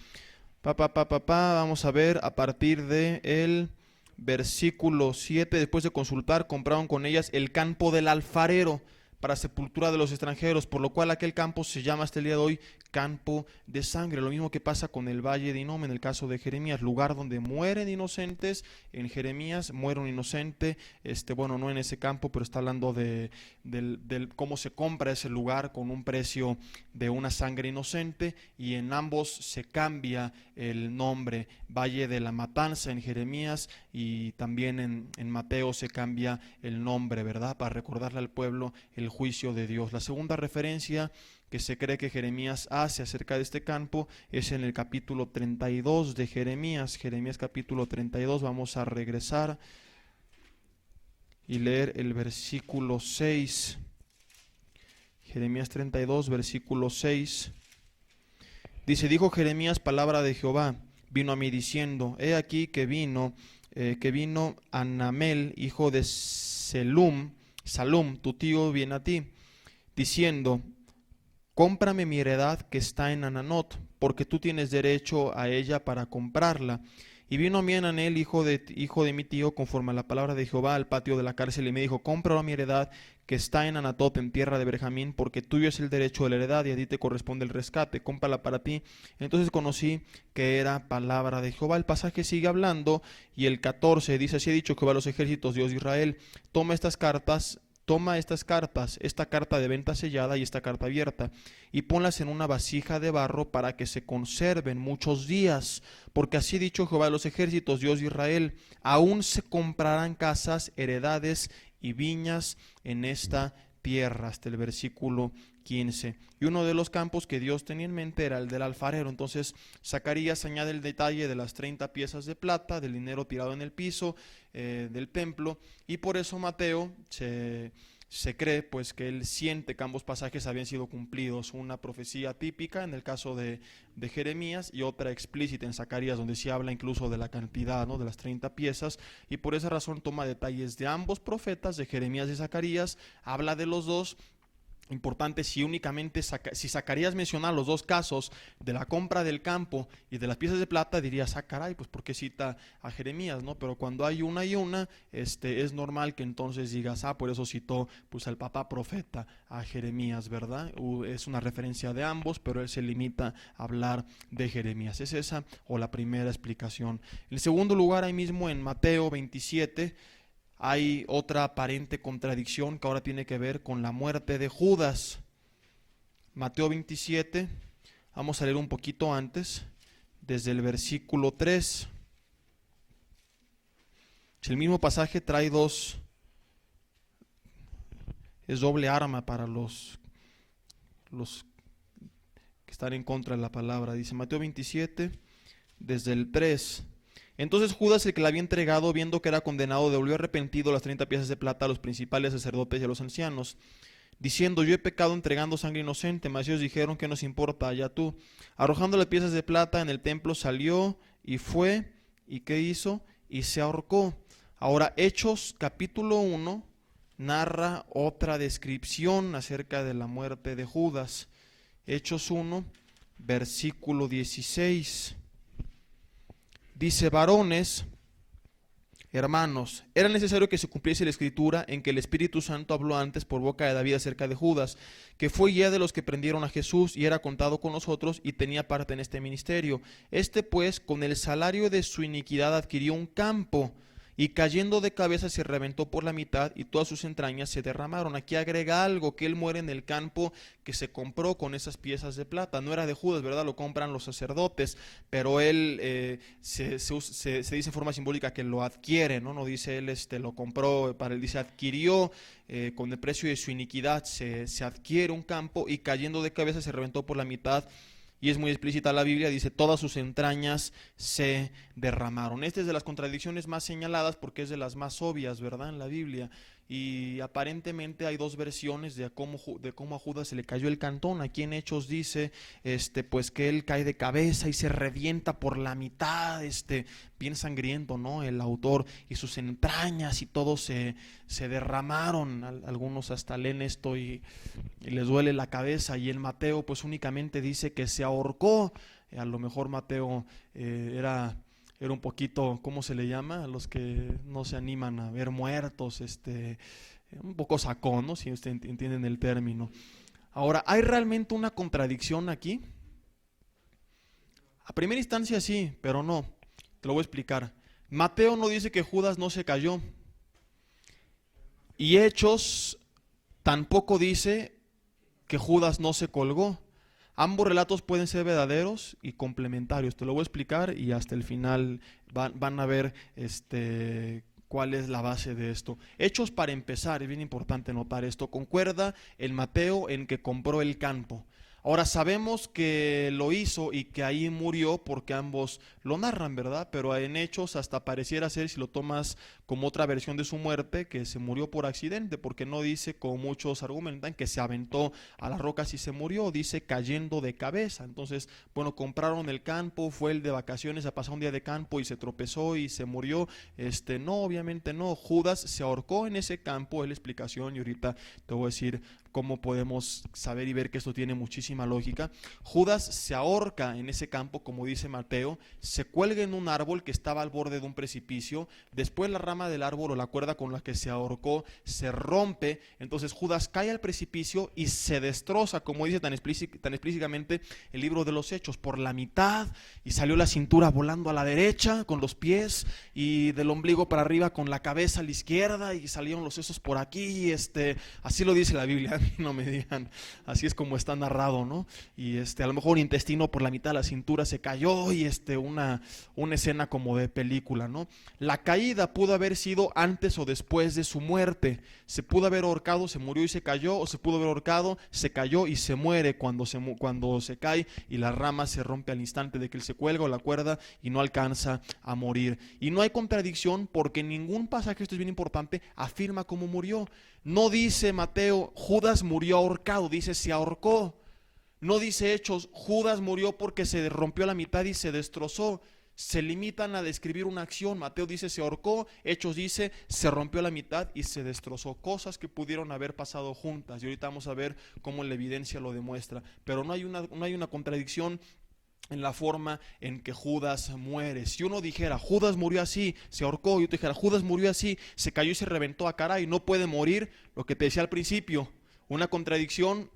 [SPEAKER 1] Vamos a ver a partir de el versículo 7. Después de consultar, compraron con ellas el campo del alfarero para sepultura de los extranjeros, por lo cual aquel campo se llama hasta el día de hoy campo de sangre. Lo mismo que pasa con el valle de Hinnom en el caso de Jeremías, lugar donde mueren inocentes. En Jeremías muere un inocente, bueno, no en ese campo, pero está hablando de cómo se compra ese lugar con un precio de una sangre inocente, y en ambos se cambia el nombre, Valle de la Matanza en Jeremías, y también en Mateo se cambia el nombre, ¿verdad? Para recordarle al pueblo el juicio de Dios. La segunda referencia que se cree que Jeremías hace acerca de este campo es en el capítulo 32 de Jeremías. Jeremías capítulo 32, vamos a regresar y leer el versículo 6. Jeremías 32, versículo 6. Dice: dijo Jeremías palabra de Jehová, vino a mí diciendo: he aquí que vino Anamel, hijo de Salum, tu tío, viene a ti, diciendo: cómprame mi heredad que está en Ananot, porque tú tienes derecho a ella para comprarla. Y vino a mí Ananel, hijo de mi tío, conforme a la palabra de Jehová, al patio de la cárcel, y me dijo: compra mi heredad que está en Anatot, en tierra de Benjamín, porque tuyo es el derecho de la heredad y a ti te corresponde el rescate, cómprala para ti. Entonces conocí que era palabra de Jehová. El pasaje sigue hablando, y el 14 dice: así ha dicho Jehová a los ejércitos, Dios de Israel, toma estas cartas, esta carta de venta sellada y esta carta abierta, y ponlas en una vasija de barro para que se conserven muchos días, porque así ha dicho Jehová de los ejércitos, Dios de Israel, aún se comprarán casas, heredades y viñas en esta tierra, hasta el versículo 15. Y uno de los campos que Dios tenía en mente era el del alfarero. Entonces Zacarías añade el detalle de las 30 piezas de plata, del dinero tirado en el piso del templo, y por eso Mateo se cree pues que él siente que ambos pasajes habían sido cumplidos, una profecía típica en el caso de Jeremías y otra explícita en Zacarías, donde se habla incluso de la cantidad, ¿no?, de las 30 piezas, y por esa razón toma detalles de ambos profetas, de Jeremías y Zacarías, habla de los dos, importante, si únicamente si Zacarías menciona los dos casos de la compra del campo y de las piezas de plata, dirías, caray, pues ¿por qué cita a Jeremías, no? Pero cuando hay una y una, es normal que entonces digas, por eso citó pues al papá profeta, a Jeremías, ¿verdad? Es una referencia de ambos, pero él se limita a hablar de Jeremías. Es esa o la primera explicación. En segundo lugar, ahí mismo en Mateo 27, hay otra aparente contradicción que ahora tiene que ver con la muerte de Judas. Mateo 27, vamos a leer un poquito antes, desde el versículo 3. El mismo pasaje trae es doble arma para los que están en contra de la palabra. Dice Mateo 27, desde el 3. Entonces Judas, el que la había entregado, viendo que era condenado, devolvió arrepentido las 30 piezas de plata a los principales sacerdotes y a los ancianos, diciendo, yo he pecado entregando sangre inocente. Mas ellos dijeron, ¿qué nos importa? Allá tú. Arrojando las piezas de plata en el templo, salió y fue, ¿y qué hizo? Y se ahorcó. Ahora, Hechos capítulo 1 narra otra descripción acerca de la muerte de Judas. Hechos 1, versículo 16. Dice, varones, hermanos, era necesario que se cumpliese la escritura en que el Espíritu Santo habló antes por boca de David acerca de Judas, que fue ya de los que prendieron a Jesús y era contado con nosotros y tenía parte en este ministerio. Este pues, con el salario de su iniquidad adquirió un campo, y cayendo de cabeza se reventó por la mitad y todas sus entrañas se derramaron. Aquí agrega algo, que él muere en el campo que se compró con esas piezas de plata. No era de Judas, ¿verdad? Lo compran los sacerdotes, pero él se dice en forma simbólica que lo adquiere, ¿no? No dice él lo compró, para él dice adquirió con el precio de su iniquidad, se adquiere un campo y cayendo de cabeza se reventó por la mitad. Y es muy explícita la Biblia, dice, todas sus entrañas se derramaron. Esta es de las contradicciones más señaladas porque es de las más obvias, ¿verdad? En la Biblia. Y aparentemente hay dos versiones de cómo a Judas se le cayó el cantón. Aquí en Hechos dice, pues que él cae de cabeza y se revienta por la mitad, bien sangriento, ¿no? El autor, y sus entrañas y todo se derramaron. Algunos hasta leen esto y les duele la cabeza. Y en Mateo, pues únicamente dice que se ahorcó. A lo mejor Mateo era un poquito, ¿cómo se le llama? A los que no se animan a ver muertos, un poco sacón, ¿no? Si ustedes entienden el término. Ahora, ¿hay realmente una contradicción aquí? A primera instancia sí, pero no. Te lo voy a explicar. Mateo no dice que Judas no se cayó. Y Hechos tampoco dice que Judas no se colgó. Ambos relatos pueden ser verdaderos y complementarios. Te lo voy a explicar y hasta el final van a ver cuál es la base de esto. Hechos, para empezar, es bien importante notar esto, concuerda en Mateo en que compró el campo. Ahora sabemos que lo hizo y que ahí murió porque ambos lo narran, ¿verdad? Pero en Hechos hasta pareciera ser, si lo tomas como otra versión de su muerte, que se murió por accidente, porque no dice, como muchos argumentan, que se aventó a las rocas y se murió, dice cayendo de cabeza. Entonces, bueno, compraron el campo, fue el de vacaciones a pasar un día de campo y se tropezó y se murió. No, obviamente no. Judas se ahorcó en ese campo, es la explicación, y ahorita te voy a decir cómo podemos saber y ver que esto tiene muchísima lógica. Judas se ahorca en ese campo, como dice Mateo, se cuelga en un árbol que estaba al borde de un precipicio, después la rama del árbol o la cuerda con la que se ahorcó se rompe, entonces Judas cae al precipicio y se destroza, como dice tan explícitamente el libro de los Hechos, por la mitad, y salió la cintura volando a la derecha con los pies y del ombligo para arriba con la cabeza a la izquierda y salieron los sesos por aquí, así lo dice la Biblia. No me digan, así es como está narrado, ¿no? Y a lo mejor un intestino por la mitad de la cintura se cayó y una escena como de película, ¿no? La caída pudo haber sido antes o después de su muerte. Se pudo haber ahorcado, se murió y se cayó, o se pudo haber ahorcado, se cayó y se muere cuando se cae y la rama se rompe al instante de que él se cuelga o la cuerda y no alcanza a morir. Y no hay contradicción porque ningún pasaje, esto es bien importante, afirma cómo murió. No dice Mateo, Judas murió ahorcado, dice se ahorcó. No dice Hechos, Judas murió porque se rompió a la mitad y se destrozó. se limitan a describir una acción. Mateo dice se ahorcó, Hechos dice se rompió a la mitad y se destrozó. Cosas que pudieron haber pasado juntas, y ahorita vamos a ver cómo la evidencia lo demuestra. Pero no hay una contradicción en la forma en que Judas muere. Si uno dijera Judas murió así, se ahorcó, y otro dijera Judas murió así, se cayó y se reventó, a caray, no puede morir. Lo que te decía al principio, una contradicción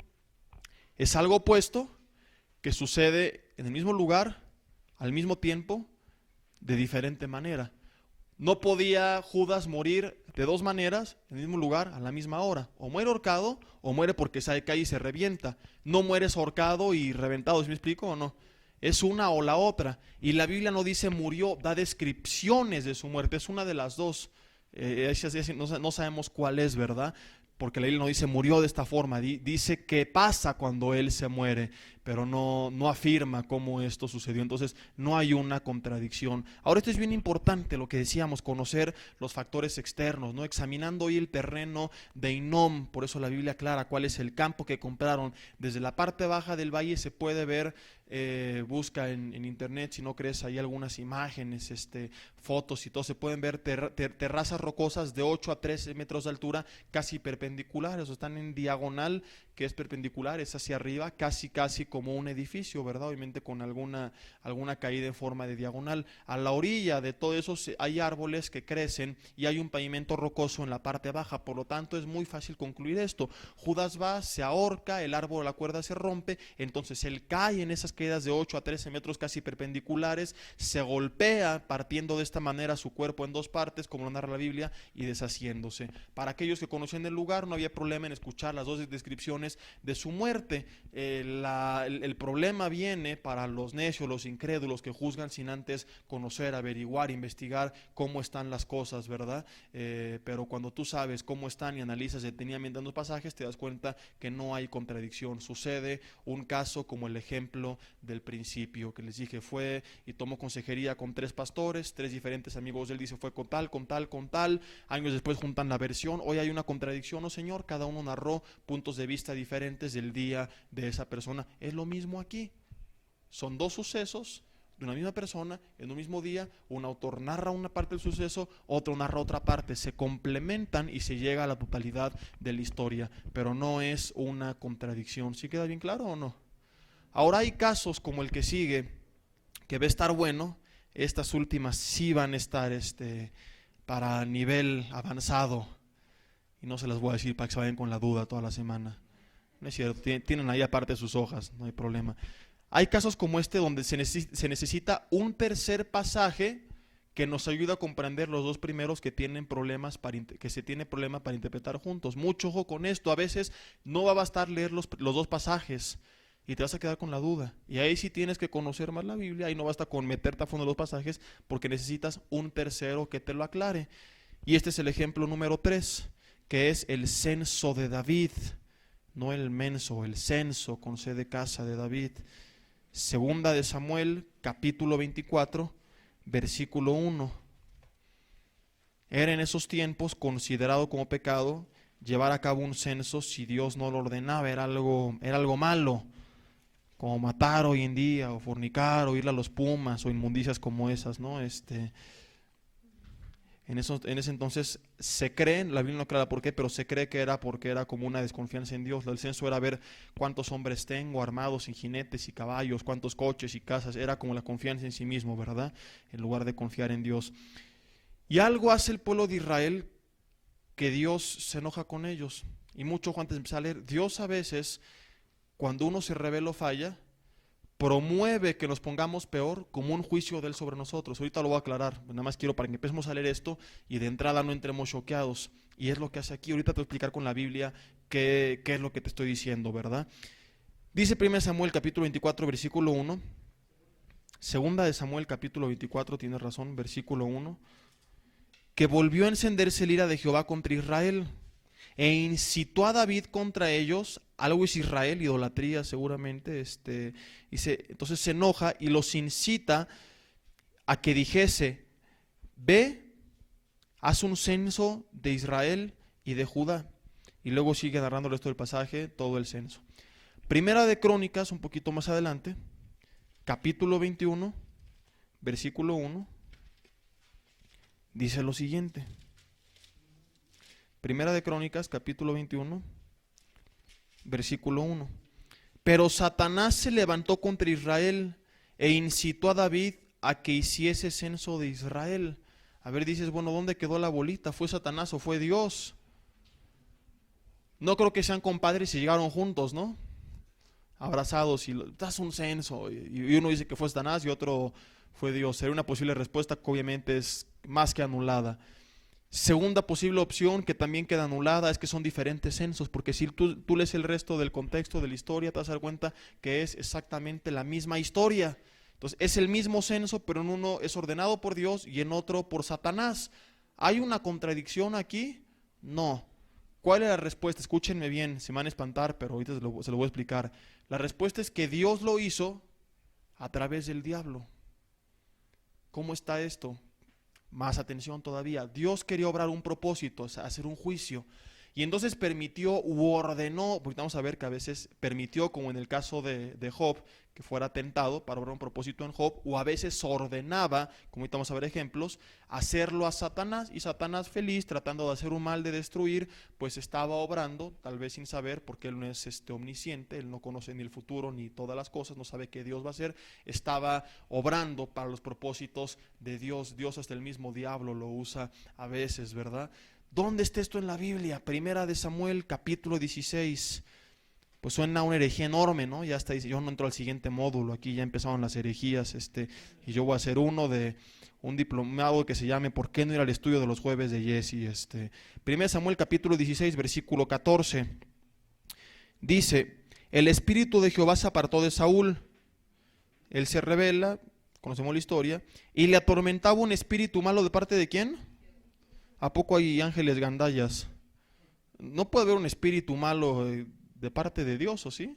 [SPEAKER 1] es algo opuesto que sucede en el mismo lugar, al mismo tiempo, de diferente manera. No podía Judas morir de dos maneras, en el mismo lugar, a la misma hora. O muere ahorcado, o muere porque se cae y se revienta. No mueres ahorcado y reventado, ¿sí me explico o no? Es una o la otra. Y la Biblia no dice murió, da descripciones de su muerte. Es una de las dos. No sabemos cuál es, ¿verdad? Porque la Biblia no dice murió de esta forma. Dice qué pasa cuando él se muere, pero no afirma cómo esto sucedió. Entonces no hay una contradicción. Ahora esto es bien importante, lo que decíamos, conocer los factores externos, ¿no? Examinando hoy el terreno de Hinom. Por eso la Biblia aclara cuál es el campo que compraron. Desde la parte baja del valle se puede ver, busca en internet, si no crees, ahí algunas imágenes, fotos y todo. Se pueden ver terrazas rocosas de 8 a 13 metros de altura, casi perpendiculares, o están en diagonal, que es perpendicular, es hacia arriba, casi como un edificio, ¿verdad? Obviamente con alguna caída en forma de diagonal. A la orilla de todo eso hay árboles que crecen y hay un pavimento rocoso en la parte baja. Por lo tanto es muy fácil concluir esto. Judas va, se ahorca, el árbol, la cuerda se rompe, entonces él cae en esas caídas de 8 a 13 metros casi perpendiculares, se golpea partiendo de esta manera su cuerpo en dos partes, como lo narra la Biblia, y deshaciéndose. Para aquellos que conocían el lugar no había problema en escuchar las dos descripciones de su muerte. El problema viene para los necios, los incrédulos, que juzgan sin antes conocer, averiguar, investigar cómo están las cosas, ¿verdad? Pero cuando tú sabes cómo están y analizas detenidamente los pasajes, te das cuenta que no hay contradicción. Sucede un caso como el ejemplo del principio que les dije, fue y tomó consejería con 3 pastores, 3 diferentes amigos de él, dice fue con tal, años después juntan la versión. Hoy hay una contradicción, ¿no, Señor? Cada uno narró puntos de vista diferentes del día de esa persona. Es lo mismo aquí. Son 2 sucesos de una misma persona en un mismo día. Un autor narra una parte del suceso, otro narra otra parte. Se complementan y se llega a la totalidad de la historia, pero no es una contradicción. ¿Sí queda bien claro o no? Ahora hay casos como el que sigue, que va a estar bueno. Estas últimas sí van a estar para nivel avanzado, y no se las voy a decir para que se vayan con la duda toda la semana. No es cierto, tienen ahí aparte sus hojas, no hay problema. Hay casos como este donde se necesita un tercer pasaje que nos ayuda a comprender los 2 primeros que se tiene problema para interpretar juntos. Mucho ojo con esto. A veces no va a bastar leer los 2 pasajes y te vas a quedar con la duda. Y ahí sí tienes que conocer más la Biblia. Ahí no basta con meterte a fondo los pasajes, porque necesitas un tercero que te lo aclare. Y este es el ejemplo número 3, que es el censo de David. No el menso, el censo con C de casa de David. Segunda de Samuel, capítulo 24, versículo 1. Era en esos tiempos considerado como pecado llevar a cabo un censo si Dios no lo ordenaba. Era algo malo, como matar hoy en día, o fornicar, o ir a los pumas, o inmundicias como esas, ¿no? En ese entonces se cree, la Biblia no aclara por qué, pero se cree que era porque era como una desconfianza en Dios. El censo era ver cuántos hombres tengo armados y jinetes y caballos, cuántos coches y casas. Era como la confianza en sí mismo, ¿verdad? En lugar de confiar en Dios. Y algo hace el pueblo de Israel que Dios se enoja con ellos. Y mucho antes de empezar a leer, Dios a veces, cuando uno se revela o falla, promueve que nos pongamos peor como un juicio de Él sobre nosotros. Ahorita lo voy a aclarar, nada más quiero para que empecemos a leer esto y de entrada no entremos choqueados. Y es lo que hace aquí. Ahorita te voy a explicar con la Biblia qué es lo que te estoy diciendo, ¿verdad? Dice 1 Samuel capítulo 24, versículo 1. Segunda de Samuel capítulo 24, tienes razón, versículo 1. Que volvió a encenderse el ira de Jehová contra Israel, e incitó a David contra ellos. Algo es Israel, idolatría seguramente. Entonces se enoja y los incita a que dijese: ve, haz un censo de Israel y de Judá. Y luego sigue narrando el resto del pasaje, todo el censo. Primera de Crónicas, un poquito más adelante, capítulo 21, versículo 1, dice lo siguiente. Primera de Crónicas, capítulo 21, versículo 1. Pero Satanás se levantó contra Israel e incitó a David a que hiciese censo de Israel. A ver, dices, bueno, ¿dónde quedó la bolita? ¿Fue Satanás o fue Dios? No creo que sean compadres y llegaron juntos, ¿no? Abrazados y das un censo. Y uno dice que fue Satanás y otro fue Dios. Sería una posible respuesta que obviamente es más que anulada. Segunda posible opción que también queda anulada es que son diferentes censos, porque si tú lees el resto del contexto de la historia, te vas a dar cuenta que es exactamente la misma historia. Entonces es el mismo censo, pero en uno es ordenado por Dios y en otro por Satanás. ¿Hay una contradicción aquí? No. ¿Cuál es la respuesta? Escúchenme bien, se me van a espantar, pero ahorita se lo voy a explicar. La respuesta es que Dios lo hizo a través del diablo. ¿Cómo está esto? Más atención todavía. Dios quería obrar un propósito, o sea, hacer un juicio. Y entonces permitió u ordenó, porque vamos a ver que a veces permitió, como en el caso de Job, que fuera tentado para obrar un propósito en Job, o a veces ordenaba, como ahorita vamos a ver ejemplos, hacerlo a Satanás, y Satanás feliz, tratando de hacer un mal, de destruir, pues estaba obrando, tal vez sin saber, porque él no es omnisciente, él no conoce ni el futuro ni todas las cosas, no sabe qué Dios va a hacer, estaba obrando para los propósitos de Dios. Dios, hasta el mismo diablo lo usa a veces, ¿verdad? ¿Dónde está esto en la Biblia? Primera de Samuel, capítulo 16. Pues suena una herejía enorme, ¿no? Ya está, dice, yo no entro al siguiente módulo, aquí ya empezaron las herejías, y yo voy a hacer uno de un diplomado que se llame ¿Por qué no ir al estudio de los jueves de Jesse? Primera de Samuel, capítulo 16, versículo 14. Dice, el espíritu de Jehová se apartó de Saúl, él se rebela, conocemos la historia, y le atormentaba un espíritu malo. ¿De parte de quién? ¿A poco hay ángeles gandallas? No puede haber un espíritu malo de parte de Dios, ¿o sí?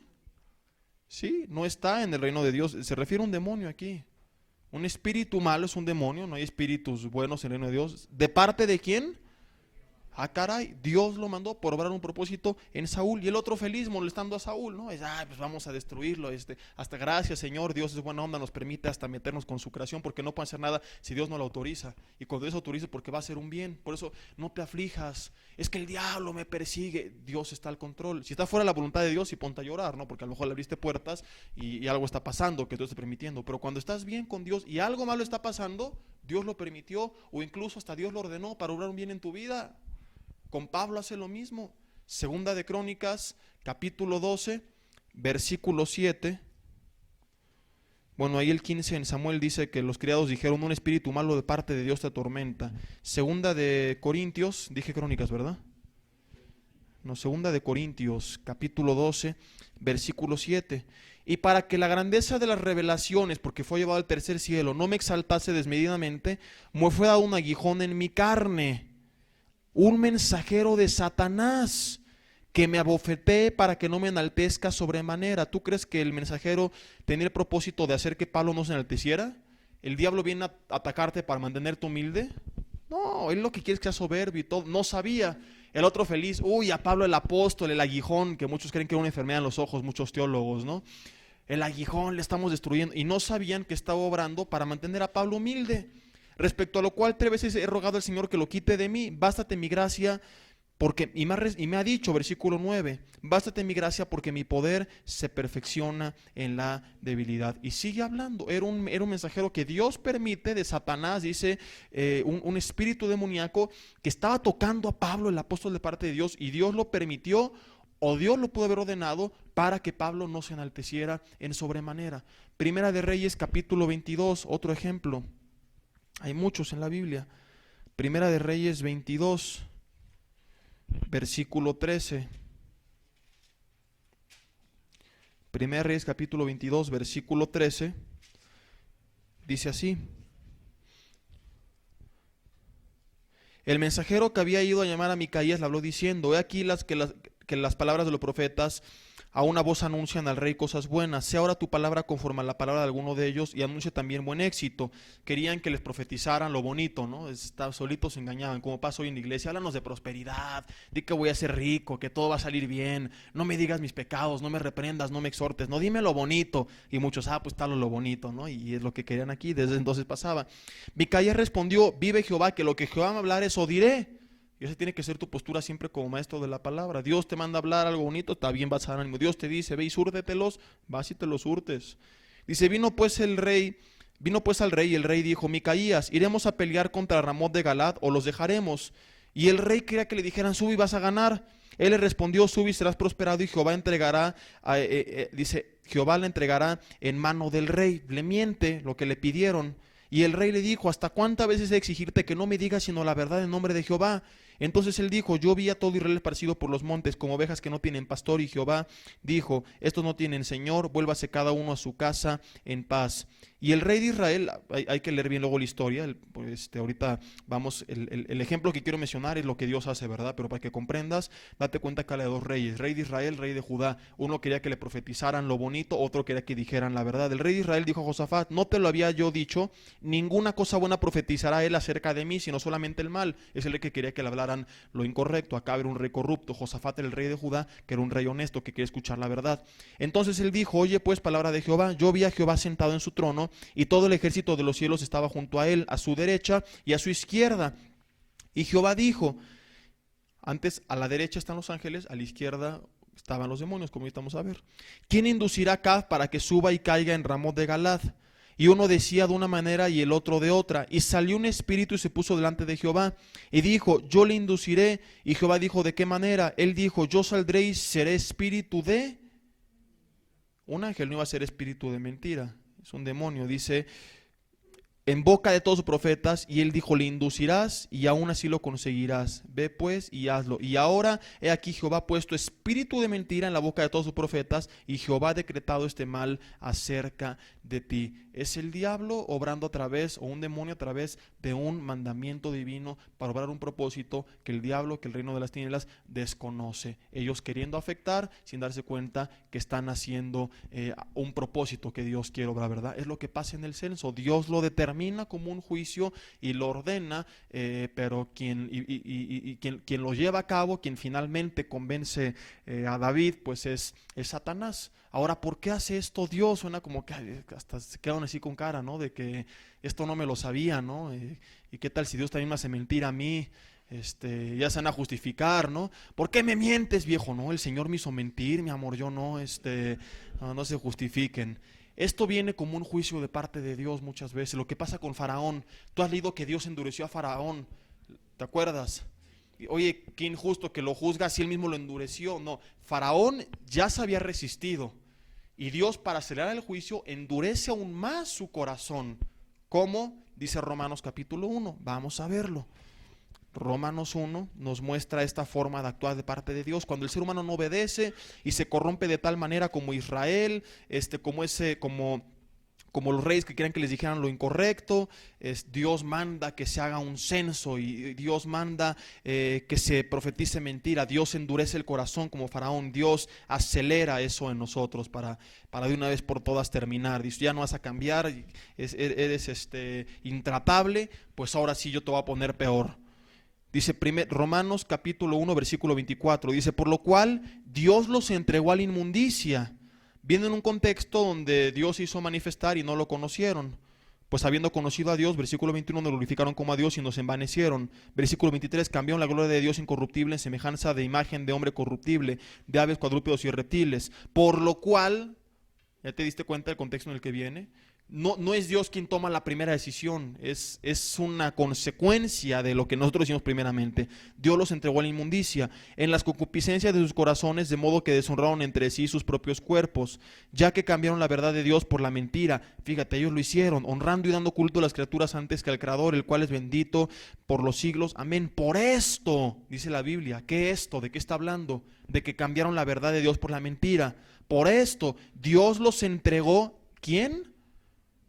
[SPEAKER 1] Sí, no está en el reino de Dios. Se refiere a un demonio aquí. Un espíritu malo es un demonio, no hay espíritus buenos en el reino de Dios. ¿De parte de quién? Ah, caray, Dios lo mandó por obrar un propósito en Saúl, y el otro feliz molestando a Saúl, ¿no? Es, pues vamos a destruirlo, hasta gracias Señor, Dios es buena onda, nos permite hasta meternos con su creación, porque no puede hacer nada si Dios no lo autoriza, y cuando Dios autoriza, porque va a ser un bien. Por eso no te aflijas, es que el diablo me persigue, Dios está al control. Si está fuera de la voluntad de Dios, y ponte a llorar, ¿no? Porque a lo mejor le abriste puertas y algo está pasando que Dios está permitiendo, pero cuando estás bien con Dios y algo malo está pasando, Dios lo permitió, o incluso hasta Dios lo ordenó para obrar un bien en tu vida. Con Pablo hace lo mismo. Segunda de Crónicas, capítulo 12, versículo 7. Bueno, ahí el 15 en Samuel dice que los criados dijeron, un espíritu malo de parte de Dios te atormenta. Segunda de Corintios, dije Crónicas, ¿verdad? No, segunda de Corintios, capítulo 12, versículo 7. Y para que la grandeza de las revelaciones, porque fue llevado al tercer cielo, no me exaltase desmedidamente, me fue dado un aguijón en mi carne, un mensajero de Satanás, que me abofetee para que no me enaltezca sobremanera. ¿Tú crees que el mensajero tenía el propósito de hacer que Pablo no se enalteciera? ¿El diablo viene a atacarte para mantenerte humilde? No, él lo que quiere es que sea soberbio y todo. No sabía. El otro feliz, uy, a Pablo el apóstol, el aguijón, que muchos creen que es una enfermedad en los ojos, muchos teólogos, ¿no? El aguijón le estamos destruyendo. Y no sabían que estaba obrando para mantener a Pablo humilde. Respecto a lo cual 3 veces he rogado al Señor que lo quite de mí. Bástate mi gracia, porque, y me ha dicho, versículo 9, bástate mi gracia porque mi poder se perfecciona en la debilidad. Y sigue hablando. Era un mensajero que Dios permite, de Satanás, dice, un espíritu demoníaco que estaba tocando a Pablo, el apóstol, de parte de Dios, y Dios lo permitió, o Dios lo pudo haber ordenado para que Pablo no se enalteciera en sobremanera. Primera de Reyes, capítulo 22, otro ejemplo. Hay muchos en la Biblia. Primera de Reyes 22, versículo 13. Primera de Reyes capítulo 22, versículo 13. Dice así: el mensajero que había ido a llamar a Micaías le habló diciendo, he aquí que las palabras de los profetas a una voz anuncian al rey cosas buenas. Sea ahora tu palabra conforme a la palabra de alguno de ellos y anuncia también buen éxito. Querían que les profetizaran lo bonito, ¿no? Solitos se engañaban, como pasa hoy en la iglesia. Háblanos de prosperidad, di que voy a ser rico, que todo va a salir bien. No me digas mis pecados, no me reprendas, no me exhortes, no, dime lo bonito. Y muchos, pues está lo bonito, ¿no? Y es lo que querían aquí, desde entonces pasaba. Micaías respondió, vive Jehová, que lo que Jehová me hablar, eso diré. Y esa tiene que ser tu postura siempre como maestro de la palabra. Dios te manda a hablar algo bonito, está bien, vas a dar ánimo. Dios te dice, ve y súrtetelos, vas y te los surtes. Dice, vino pues al rey y el rey dijo, Micaías, ¿iremos a pelear contra Ramot de Galad o los dejaremos? Y el rey quería que le dijeran, sube y vas a ganar. Él le respondió, sube y serás prosperado, y Jehová Jehová le entregará en mano del rey. Le miente lo que le pidieron. Y el rey le dijo, ¿hasta cuántas veces he de exigirte que no me digas sino la verdad en nombre de Jehová? Entonces él dijo, yo vi a todo Israel esparcido por los montes como ovejas que no tienen pastor, y Jehová dijo, estos no tienen señor, vuélvase cada uno a su casa en paz. Y el rey de Israel, hay que leer bien luego la historia, ahorita vamos, el ejemplo que quiero mencionar es lo que Dios hace, ¿verdad? Pero para que comprendas, date cuenta que habla de dos reyes, rey de Israel, rey de Judá. Uno quería que le profetizaran lo bonito, otro quería que dijeran la verdad. El rey de Israel dijo a Josafat, no te lo había yo dicho, ninguna cosa buena profetizará él acerca de mí, sino solamente el mal. Es el rey que quería que le hablaran lo incorrecto. Acá era un rey corrupto. Josafat era el rey de Judá, que era un rey honesto, que quería escuchar la verdad. Entonces él dijo, oye pues palabra de Jehová, yo vi a Jehová sentado en su trono, y todo el ejército de los cielos estaba junto a él, a su derecha y a su izquierda. Y Jehová dijo, antes a la derecha están los ángeles, a la izquierda estaban los demonios, como estamos a ver. ¿Quién inducirá a Acab para que suba y caiga en Ramot de Galad? Y uno decía de una manera y el otro de otra. Y salió un espíritu y se puso delante de Jehová. Y dijo, yo le induciré. Y Jehová dijo, ¿de qué manera? Él dijo, yo saldré y seré espíritu de... Un ángel no iba a ser espíritu de mentira. Es un demonio. Dice, en boca de todos sus profetas, y él dijo, le inducirás y aún así lo conseguirás. Ve pues y hazlo. Y ahora he aquí Jehová ha puesto espíritu de mentira en la boca de todos sus profetas, y Jehová ha decretado este mal acerca de ti. Es el diablo obrando a través, o un demonio a través de un mandamiento divino para obrar un propósito que el diablo, que el reino de las tinieblas desconoce. Ellos queriendo afectar sin darse cuenta que están haciendo un propósito que Dios quiere obrar, ¿verdad? Es lo que pasa en el censo. Dios lo determina como un juicio y lo ordena, pero quien lo lleva a cabo, quien finalmente convence a David, pues es Satanás. Ahora, ¿por qué hace esto Dios? Suena como que hasta se quedan así con cara, ¿no? De que esto no me lo sabía, ¿no? ¿Y qué tal si Dios también me hace mentir a mí? Ya se van a justificar, ¿no? ¿Por qué me mientes, viejo? No, el Señor me hizo mentir, mi amor, yo no, no se justifiquen. Esto viene como un juicio de parte de Dios muchas veces. Lo que pasa con Faraón, tú has leído que Dios endureció a Faraón, ¿te acuerdas? Oye, qué injusto que lo juzga si él mismo lo endureció. No, Faraón ya se había resistido, y Dios, para acelerar el juicio, endurece aún más su corazón. ¿Cómo? Dice Romanos capítulo 1, vamos a verlo. Romanos 1 nos muestra esta forma de actuar de parte de Dios cuando el ser humano no obedece y se corrompe de tal manera como Israel, como los reyes que querían que les dijeran lo incorrecto. Dios manda que se haga un censo, y Dios manda que se profetice mentira. Dios endurece el corazón como Faraón. Dios acelera eso en nosotros para de una vez por todas terminar. Dice, ya no vas a cambiar, eres intratable, pues ahora sí yo te voy a poner peor. Dice Romanos capítulo 1 versículo 24, dice, por lo cual Dios los entregó a la inmundicia. Viene en un contexto donde Dios se hizo manifestar y no lo conocieron. Pues habiendo conocido a Dios, versículo 21, nos glorificaron como a Dios y nos envanecieron. Versículo 23, cambiaron la gloria de Dios incorruptible en semejanza de imagen de hombre corruptible, de aves, cuadrúpedos y reptiles. Por lo cual, ¿ya te diste cuenta del contexto en el que viene? No es Dios quien toma la primera decisión, es una consecuencia de lo que nosotros hicimos primeramente. Dios los entregó a la inmundicia en las concupiscencias de sus corazones, de modo que deshonraron entre sí sus propios cuerpos, ya que cambiaron la verdad de Dios por la mentira. Fíjate, ellos lo hicieron, honrando y dando culto a las criaturas antes que al Creador, el cual es bendito por los siglos. Amén. Por esto, dice la Biblia, ¿qué esto? ¿De qué está hablando? De que cambiaron la verdad de Dios por la mentira. Por esto, Dios los entregó, ¿quién?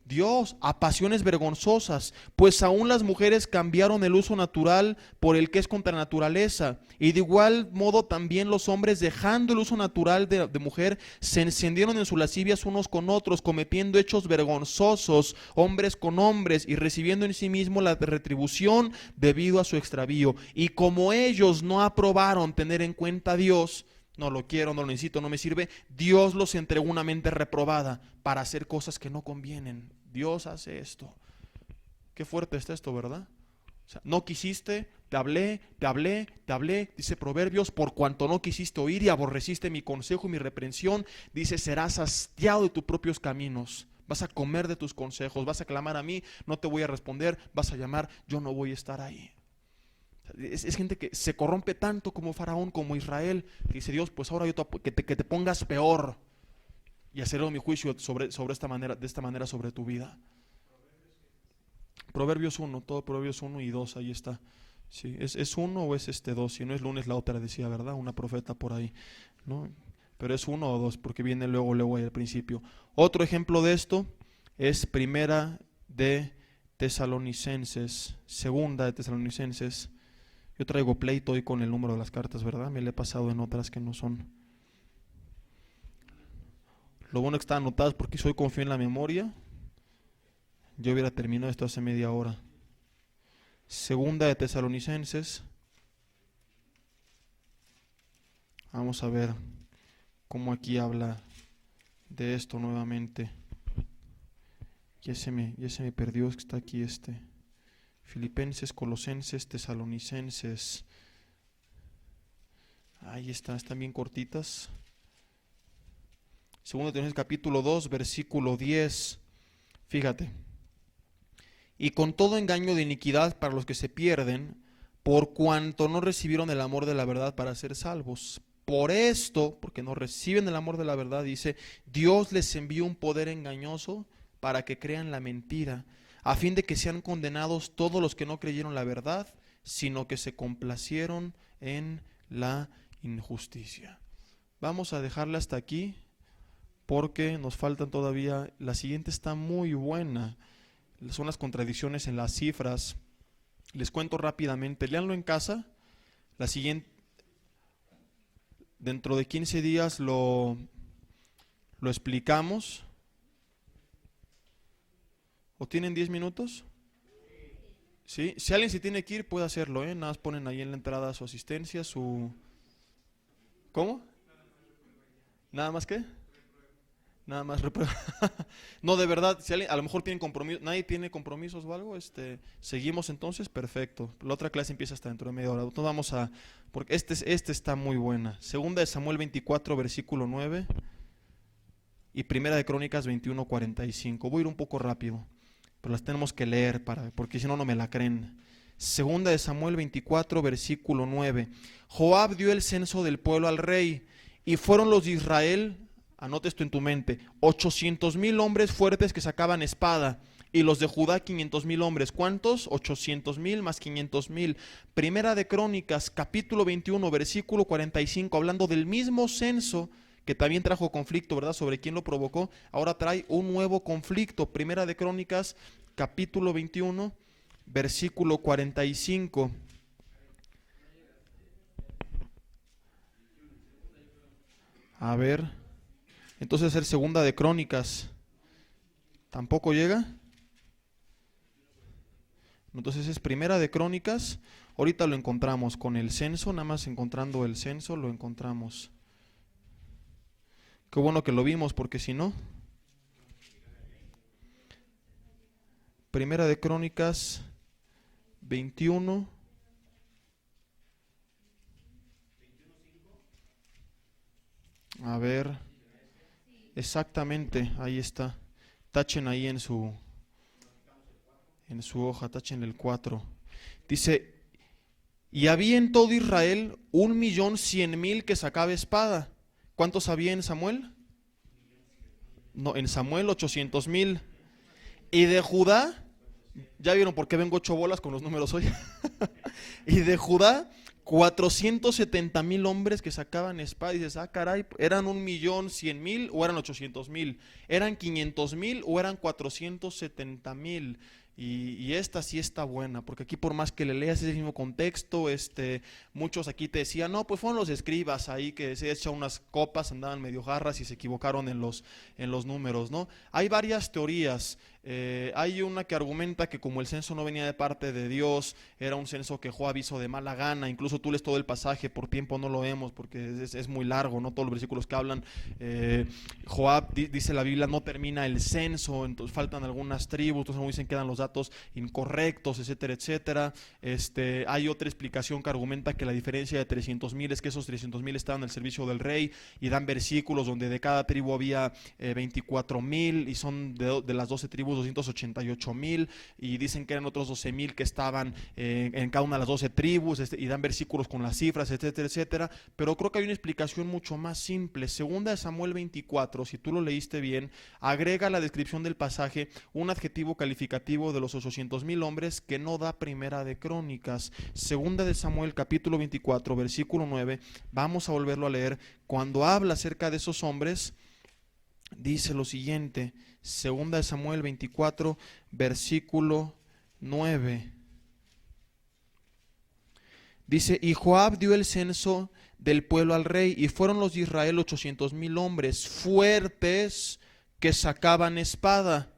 [SPEAKER 1] Dios, a pasiones vergonzosas, pues aún las mujeres cambiaron el uso natural por el que es contra naturaleza, y de igual modo también los hombres, dejando el uso natural de mujer, se encendieron en sus lascivias unos con otros, cometiendo hechos vergonzosos, hombres con hombres, y recibiendo en sí mismo la retribución debido a su extravío. Y como ellos no aprobaron tener en cuenta a Dios, no lo quiero, no lo necesito, no me sirve, Dios los entregó una mente reprobada para hacer cosas que no convienen. Dios hace esto. Qué fuerte está esto, ¿verdad? O sea, no quisiste, te hablé, dice Proverbios, por cuanto no quisiste oír y aborreciste mi consejo y mi reprensión, dice, serás hastiado de tus propios caminos. Vas a comer de tus consejos, vas a clamar a mí, no te voy a responder, vas a llamar, yo no voy a estar ahí. Es gente que se corrompe tanto como Faraón, como Israel, que dice Dios, pues ahora que te pongas peor y hacerlo mi juicio sobre esta manera, de esta manera sobre tu vida. Proverbios 1, todo Proverbios 1 y 2, ahí está. Sí, ¿es 1 o es 2? Si no es lunes, la otra decía, ¿verdad? Una profeta por ahí, ¿no? Pero es 1 o 2, porque viene luego ahí al principio. Otro ejemplo de esto es Primera de Tesalonicenses, Segunda de Tesalonicenses. Yo traigo pleito hoy con el número de las cartas, ¿verdad? Me le he pasado en otras que no son. Lo bueno que están anotadas porque soy confío en la memoria. Yo hubiera terminado esto hace media hora. Segunda de Tesalonicenses. Vamos a ver cómo aquí habla de esto nuevamente. Ya se me perdió, es que está aquí Filipenses, Colosenses, Tesalonicenses. Ahí están bien cortitas. Segunda de Tesalonicenses capítulo 2, versículo 10. Fíjate. Y con todo engaño de iniquidad para los que se pierden, por cuanto no recibieron el amor de la verdad para ser salvos. Por esto, porque no reciben el amor de la verdad, dice, Dios les envió un poder engañoso para que crean la mentira, a fin de que sean condenados todos los que no creyeron la verdad, sino que se complacieron en la injusticia. Vamos a dejarla hasta aquí, porque nos faltan todavía, la siguiente está muy buena, son las contradicciones en las cifras. Les cuento rápidamente, léanlo en casa, la siguiente, dentro de 15 días lo explicamos. ¿O tienen 10 minutos? ¿Sí? Si alguien se tiene que ir, puede hacerlo, ¿eh? Nada más ponen ahí en la entrada su asistencia, su... ¿Cómo? ¿Nada más qué? Nada más reprueba. No, de verdad, si alguien, a lo mejor tienen compromiso, nadie tiene compromisos o algo, seguimos entonces, perfecto. La otra clase empieza hasta dentro de media hora. Entonces vamos a, porque este está muy buena. Segunda de Samuel 24, versículo 9 y Primera de Crónicas 21, 45. Voy a ir un poco rápido, pero las tenemos que leer porque si no, no me la creen. Segunda de Samuel 24, versículo 9. Joab dio el censo del pueblo al rey, y fueron los de Israel, anote esto en tu mente, 800,000 hombres fuertes que sacaban espada, y los de Judá 500,000 hombres. ¿Cuántos? 800,000 más 500,000. Primera de Crónicas, capítulo 21, versículo 45, hablando del mismo censo que también trajo conflicto, ¿verdad? Sobre quién lo provocó. Ahora trae un nuevo conflicto. Primera de Crónicas, capítulo 21, versículo 45. A ver, entonces es Segunda de Crónicas. ¿Tampoco llega? Entonces es Primera de Crónicas. Ahorita lo encontramos con el censo, nada más encontrando el censo lo encontramos. Qué bueno que lo vimos, porque si no... Primera de Crónicas 21. A ver, exactamente, ahí está. Tachen ahí en su hoja, tachen el 4. Dice, y había en todo Israel 1,100,000 que sacaba espada. ¿Cuántos había en Samuel? No, en Samuel 800,000. Y de Judá, ya vieron por qué vengo 8 bolas con los números hoy. Y de Judá 470,000 hombres que sacaban espada. Y dices, ah, caray, ¿eran 1,100,000 o eran 800,000? ¿Eran 500,000 o eran 470,000? Y esta sí está buena, porque aquí por más que le leas ese mismo contexto, muchos aquí te decían, no, pues fueron los escribas ahí que se echan unas copas, andaban medio jarras y se equivocaron en los números, ¿no? Hay varias teorías. Hay una que argumenta que como el censo no venía de parte de Dios, era un censo que Joab hizo de mala gana. Incluso tú lees todo el pasaje, por tiempo no lo vemos porque es muy largo, no todos los versículos que hablan. Joab, dice la Biblia, no termina el censo, entonces faltan algunas tribus, entonces como dicen, quedan los datos incorrectos, etcétera, etcétera. Hay otra explicación que argumenta que la diferencia de 300,000 es que esos 300,000 estaban al servicio del rey, y dan versículos donde de cada tribu había 24,000, y son de las 12 tribus 288,000, y dicen que eran otros 12,000 que estaban en cada una de las 12 tribus, y dan versículos con las cifras, etcétera, etcétera. Pero creo que hay una explicación mucho más simple. Segunda de Samuel 24, si tú lo leíste bien, agrega a la descripción del pasaje un adjetivo calificativo de los 800,000 hombres que no da Primera de Crónicas. Segunda de Samuel capítulo 24, versículo 9, vamos a volverlo a leer. Cuando habla acerca de esos hombres, dice lo siguiente, segunda de Samuel 24, versículo 9. Dice, y Joab dio el censo del pueblo al rey, y fueron los de Israel 800,000 hombres fuertes que sacaban espada.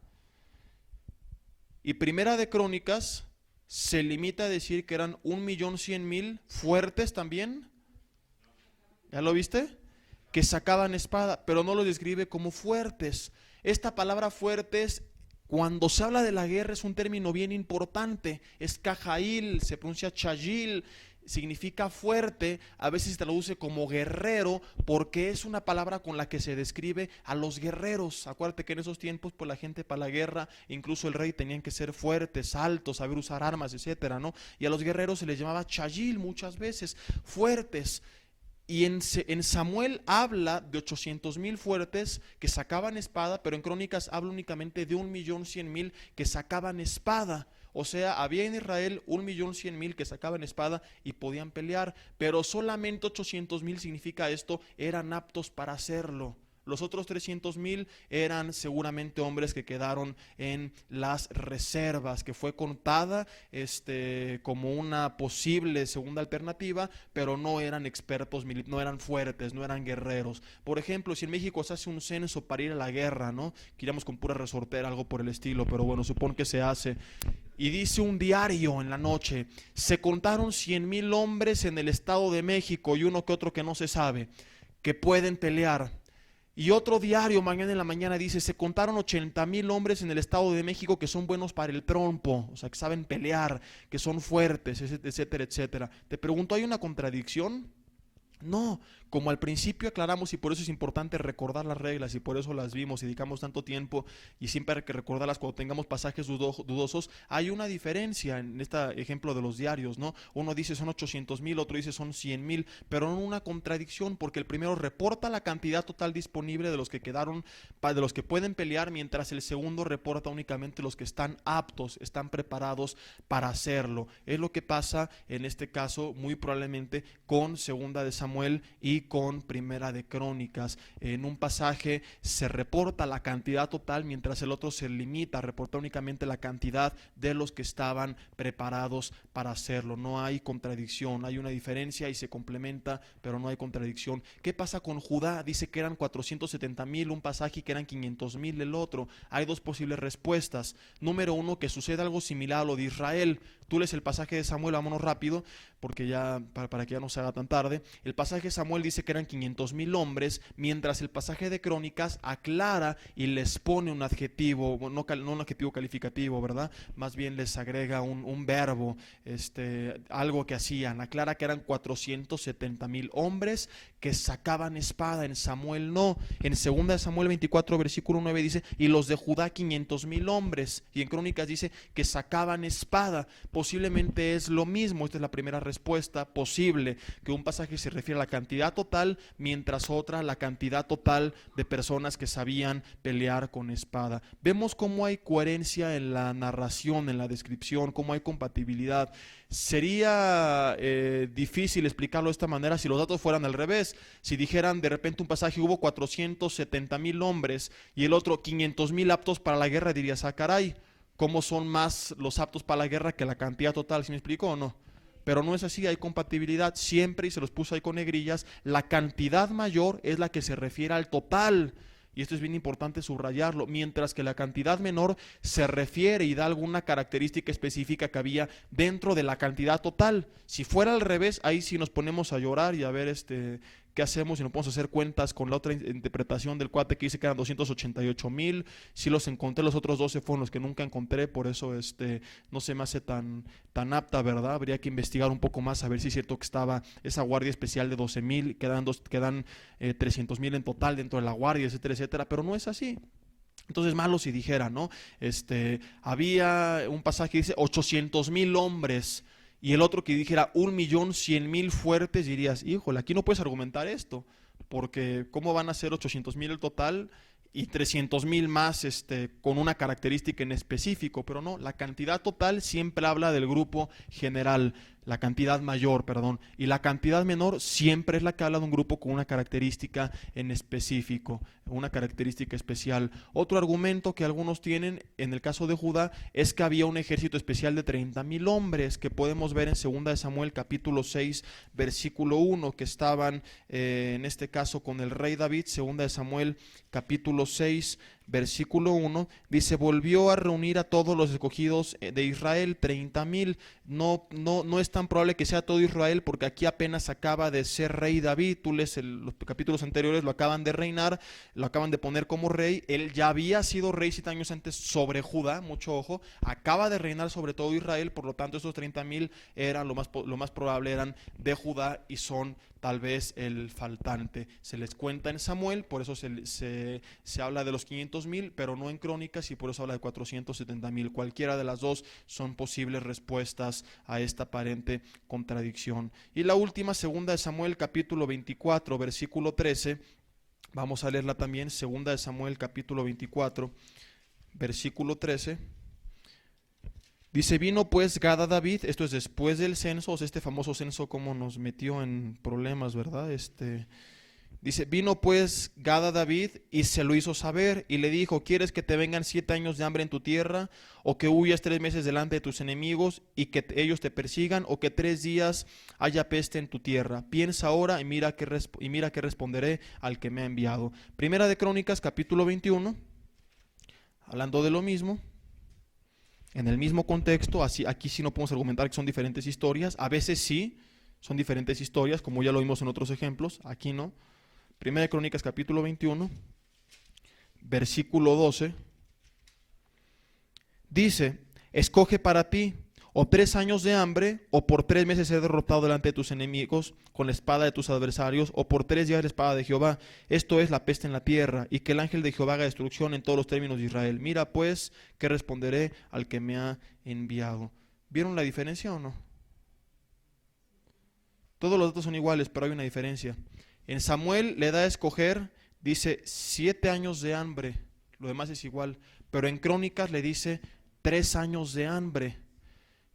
[SPEAKER 1] Y Primera de Crónicas se limita a decir que eran 1,100,000 fuertes también. ¿Ya lo viste? Que sacaban espada, pero no lo describe como fuertes. Esta palabra fuertes, cuando se habla de la guerra, es un término bien importante. Es cajail, se pronuncia chayil, significa fuerte. A veces se traduce como guerrero, porque es una palabra con la que se describe a los guerreros. Acuérdate que en esos tiempos, pues la gente para la guerra, incluso el rey, tenían que ser fuertes, altos, saber usar armas, etcétera, ¿no? Y a los guerreros se les llamaba chayil muchas veces, fuertes. Y en Samuel habla de 800,000 fuertes que sacaban espada, pero en Crónicas habla únicamente de 1,100,000 que sacaban espada. O sea, había en Israel 1,100,000 que sacaban espada y podían pelear, pero solamente 800,000, significa esto, eran aptos para hacerlo. Los otros 300,000 eran seguramente hombres que quedaron en las reservas, que fue contada como una posible segunda alternativa, pero no eran expertos, no eran fuertes, no eran guerreros. Por ejemplo, si en México se hace un censo para ir a la guerra, ¿no? Que iríamos con pura resortera, algo por el estilo, pero bueno, supone que se hace. Y dice un diario en la noche, se contaron 100,000 hombres en el Estado de México y uno que otro que no se sabe, que pueden pelear. Y otro diario mañana en la mañana dice, se contaron 80,000 hombres en el Estado de México que son buenos para el trompo, o sea, que saben pelear, que son fuertes, etcétera, etcétera. Te pregunto, ¿hay una contradicción? No, como al principio aclaramos, y por eso es importante recordar las reglas, y por eso las vimos y dedicamos tanto tiempo, y siempre hay que recordarlas cuando tengamos pasajes dudosos. Hay una diferencia en este ejemplo de los diarios, ¿no? Uno dice son 800,000, otro dice son 100,000, pero no una contradicción, porque el primero reporta la cantidad total disponible de los que quedaron, de los que pueden pelear, mientras el segundo reporta únicamente los que están aptos, están preparados para hacerlo. Es lo que pasa en este caso muy probablemente con Segunda de Samuel y con Primera de Crónicas. En un pasaje se reporta la cantidad total, mientras el otro se limita a reportar únicamente la cantidad de los que estaban preparados para hacerlo. No hay contradicción, hay una diferencia y se complementa, pero no hay contradicción. ¿Qué pasa con Judá? Dice que eran 470,000 un pasaje y que eran 500,000 el otro. Hay dos posibles respuestas. Número uno, que suceda algo similar a lo de Israel. Tú lees el pasaje de Samuel, vámonos rápido, porque ya para que ya no se haga tan tarde. El pasaje de Samuel dice que eran 500,000 hombres, mientras el pasaje de Crónicas aclara y les pone un adjetivo, no un adjetivo calificativo, ¿verdad? Más bien les agrega un verbo, algo que hacían. Aclara que eran 470,000 hombres que sacaban espada. En Samuel no. En 2 de Samuel 24, versículo 9 dice, y los de Judá 500,000 hombres. Y en Crónicas dice que sacaban espada. Posiblemente es lo mismo. Esta es la primera respuesta posible, que un pasaje se refiere a la cantidad total, mientras otra la cantidad total de personas que sabían pelear con espada. Vemos cómo hay coherencia en la narración, en la descripción, cómo hay compatibilidad. Sería difícil explicarlo de esta manera si los datos fueran al revés. Si dijeran de repente un pasaje hubo 470,000 hombres y el otro 500,000 aptos para la guerra, dirías, ah, caray, ¿cómo son más los aptos para la guerra que la cantidad total? ¿Sí me explico o no? Pero no es así, hay compatibilidad siempre, y se los puse ahí con negrillas. La cantidad mayor es la que se refiere al total, y esto es bien importante subrayarlo, mientras que la cantidad menor se refiere y da alguna característica específica que había dentro de la cantidad total. Si fuera al revés, ahí sí nos ponemos a llorar y a ver qué hacemos, y nos podemos hacer cuentas con la otra interpretación del cuate que dice que eran 288,000. Si los encontré, los otros 12 fueron los que nunca encontré, por eso no se me hace tan apta, ¿verdad? Habría que investigar un poco más a ver si es cierto que estaba esa guardia especial de 12,000, quedan 300,000 en total dentro de la guardia, etcétera, etcétera, pero no es así. Entonces, malo si dijera, ¿no? Había un pasaje que dice 800,000 hombres, y el otro que dijera 1,100,000 fuertes, dirías, híjole, aquí no puedes argumentar esto, porque ¿cómo van a ser 800,000 el total y 300,000 más con una característica en específico? Pero no, la cantidad total siempre habla del grupo general, la cantidad mayor, perdón, y la cantidad menor siempre es la que habla de un grupo con una característica en específico, una característica especial. Otro argumento que algunos tienen en el caso de Judá es que había un ejército especial de 30,000 hombres, que podemos ver en 2 de Samuel capítulo 6 versículo 1, que estaban en este caso con el rey David. 2 de Samuel capítulo 6 versículo 1, dice, volvió a reunir a todos los escogidos de Israel, 30,000. No es tan probable que sea todo Israel, porque aquí apenas acaba de ser rey David. Tú lees los capítulos anteriores, lo acaban de reinar, lo acaban de poner como rey. Él ya había sido rey 7 años antes sobre Judá, mucho ojo, acaba de reinar sobre todo Israel, por lo tanto esos 30,000 eran lo más probable, eran de Judá, y son tal vez el faltante. Se les cuenta en Samuel, por eso se habla de los 500,000, pero no en Crónicas, y por eso habla de 470,000. Cualquiera de las dos son posibles respuestas a esta aparente contradicción. Y la última, 2 de Samuel capítulo 24 versículo 13, vamos a leerla también. 2 de Samuel capítulo 24 versículo 13. Dice, vino pues Gad a David, esto es después del censo, o sea, este famoso censo como nos metió en problemas, ¿verdad? Dice, vino pues Gad a David y se lo hizo saber, y le dijo, ¿quieres que te vengan 7 años de hambre en tu tierra, o que huyas 3 meses delante de tus enemigos y que ellos te persigan, o que 3 días haya peste en tu tierra? Piensa ahora y mira qué responderé al que me ha enviado. Primera de Crónicas capítulo 21, hablando de lo mismo. En el mismo contexto, aquí sí no podemos argumentar que son diferentes historias. A veces sí, son diferentes historias, como ya lo vimos en otros ejemplos. Aquí no. Primera de Crónicas capítulo 21, versículo 12. Dice, escoge para ti o 3 años de hambre, o por 3 meses ser derrotado delante de tus enemigos con la espada de tus adversarios, o por 3 días la espada de Jehová. Esto es la peste en la tierra, y que el ángel de Jehová haga destrucción en todos los términos de Israel. Mira pues, que responderé al que me ha enviado. ¿Vieron la diferencia o no? Todos los datos son iguales, pero hay una diferencia. En Samuel le da a escoger, dice 7 años de hambre, lo demás es igual, pero en Crónicas le dice 3 años de hambre.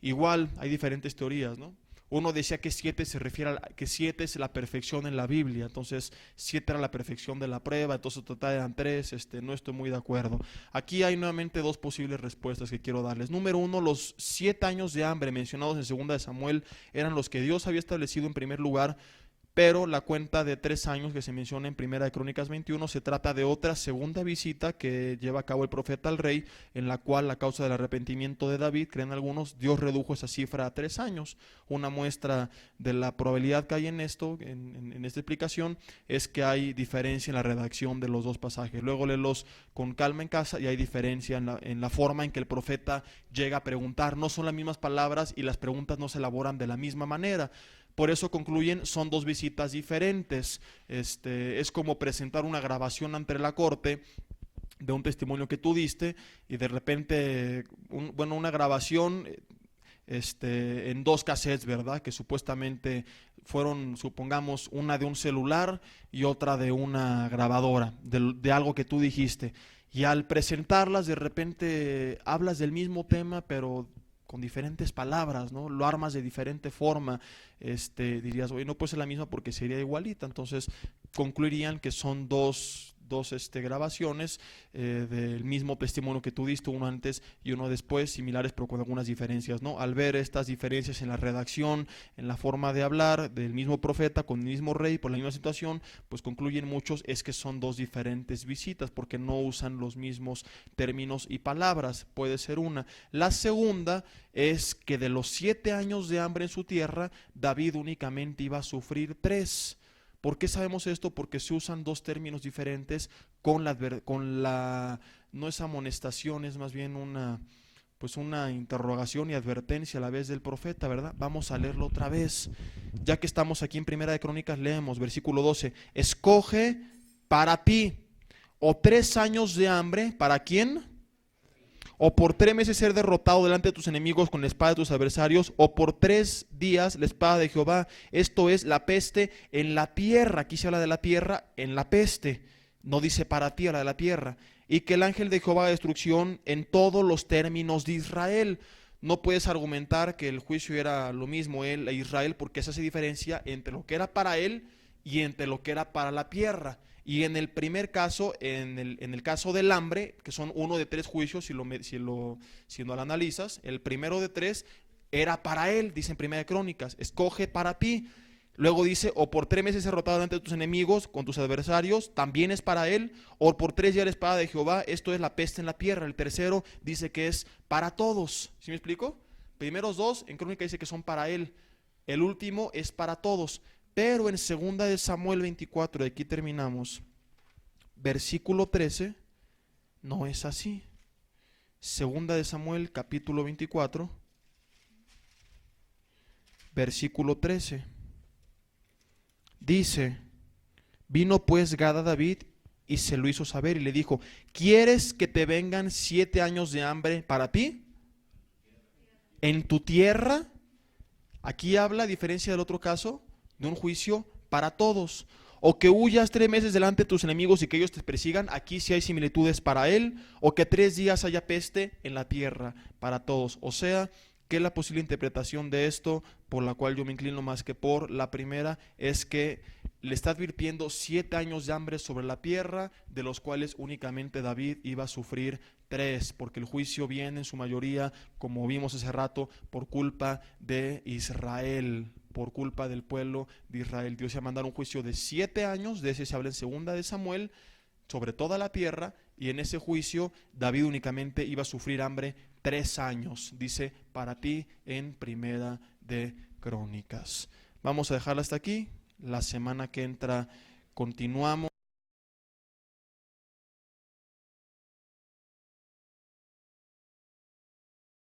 [SPEAKER 1] Igual hay diferentes teorías, ¿no? Uno decía que 7 se refiere a que 7 es la perfección en la Biblia, entonces 7 era la perfección de la prueba, entonces total eran 3, no estoy muy de acuerdo. Aquí hay nuevamente 2 posibles respuestas que quiero darles. Número 1, los 7 años de hambre mencionados en 2 de Samuel eran los que Dios había establecido en primer lugar, pero la cuenta de 3 años que se menciona en Primera de Crónicas 21 se trata de otra segunda visita que lleva a cabo el profeta al rey, en la cual, a causa del arrepentimiento de David, creen algunos, Dios redujo esa cifra a 3 años. Una muestra de la probabilidad que hay en esto, en esta explicación, es que hay diferencia en la redacción de los 2 pasajes. Luego léelos con calma en casa, y hay diferencia en la forma en que el profeta llega a preguntar. No son las mismas palabras y las preguntas no se elaboran de la misma manera. Por eso concluyen, son 2 visitas diferentes. Es como presentar una grabación ante la corte de un testimonio que tú diste, y de repente, una grabación en dos cassettes, ¿verdad? Que supuestamente fueron, supongamos, una de un celular y otra de una grabadora, de algo que tú dijiste. Y al presentarlas, de repente hablas del mismo tema, pero con diferentes palabras, ¿no? Lo armas de diferente forma. Dirías, oye, no puede ser la misma porque sería igualita. Entonces concluirían que son dos grabaciones del mismo testimonio que tú diste, uno antes y uno después, similares pero con algunas diferencias, ¿no? Al ver estas diferencias en la redacción, en la forma de hablar del mismo profeta con el mismo rey por la misma situación, pues concluyen muchos es que son dos diferentes visitas porque no usan los mismos términos y palabras. Puede ser una. La segunda es que de los 7 años de hambre en su tierra, David únicamente iba a sufrir 3. ¿Por qué sabemos esto? Porque se usan dos términos diferentes no es amonestación, es más bien una interrogación y advertencia a la vez del profeta, ¿verdad? Vamos a leerlo otra vez. Ya que estamos aquí en Primera de Crónicas, leemos versículo 12. Escoge para ti o 3 años de hambre, ¿para quién? O por 3 meses ser derrotado delante de tus enemigos con la espada de tus adversarios, o por 3 días la espada de Jehová, esto es la peste en la tierra. Aquí se habla de la tierra en la peste, no dice para ti, habla de la tierra. Y que el ángel de Jehová de destrucción en todos los términos de Israel. No puedes argumentar que el juicio era lo mismo él e Israel, porque se hace diferencia entre lo que era para él y entre lo que era para la tierra. Y en el primer caso, en el caso del hambre, que son uno de 3 juicios, si no lo analizas, el primero de 3 era para él, dice en Primera de Crónicas, escoge para ti. Luego dice, o por 3 meses derrotado delante de tus enemigos, con tus adversarios, también es para él. O por 3 días la espada de Jehová, esto es la peste en la tierra. El tercero dice que es para todos. ¿Sí me explico? Primeros 2 en Crónica dice que son para él. El último es para todos. Pero en 2 de Samuel 24, de aquí terminamos, versículo 13, no es así. 2 de Samuel capítulo 24, versículo 13. Dice, vino pues Gad a David y se lo hizo saber y le dijo, ¿quieres que te vengan 7 años de hambre para ti? ¿En tu tierra? Aquí habla, a diferencia del otro caso, de un juicio para todos. O que huyas 3 meses delante de tus enemigos y que ellos te persigan, aquí sí hay similitudes para él. O que 3 días haya peste en la tierra para todos. O sea, que la posible interpretación de esto, por la cual yo me inclino más que por la primera, es que le está advirtiendo 7 años de hambre sobre la tierra, de los cuales únicamente David iba a sufrir 3, porque el juicio viene en su mayoría, como vimos hace rato, por culpa de Israel, por culpa del pueblo de Israel. Dios iba a mandar un juicio de 7 años, de ese se habla en 2 de Samuel, sobre toda la tierra, y en ese juicio David únicamente iba a sufrir hambre 3 años, dice para ti en Primera de Crónicas. Vamos a dejarla hasta aquí. La semana que entra continuamos.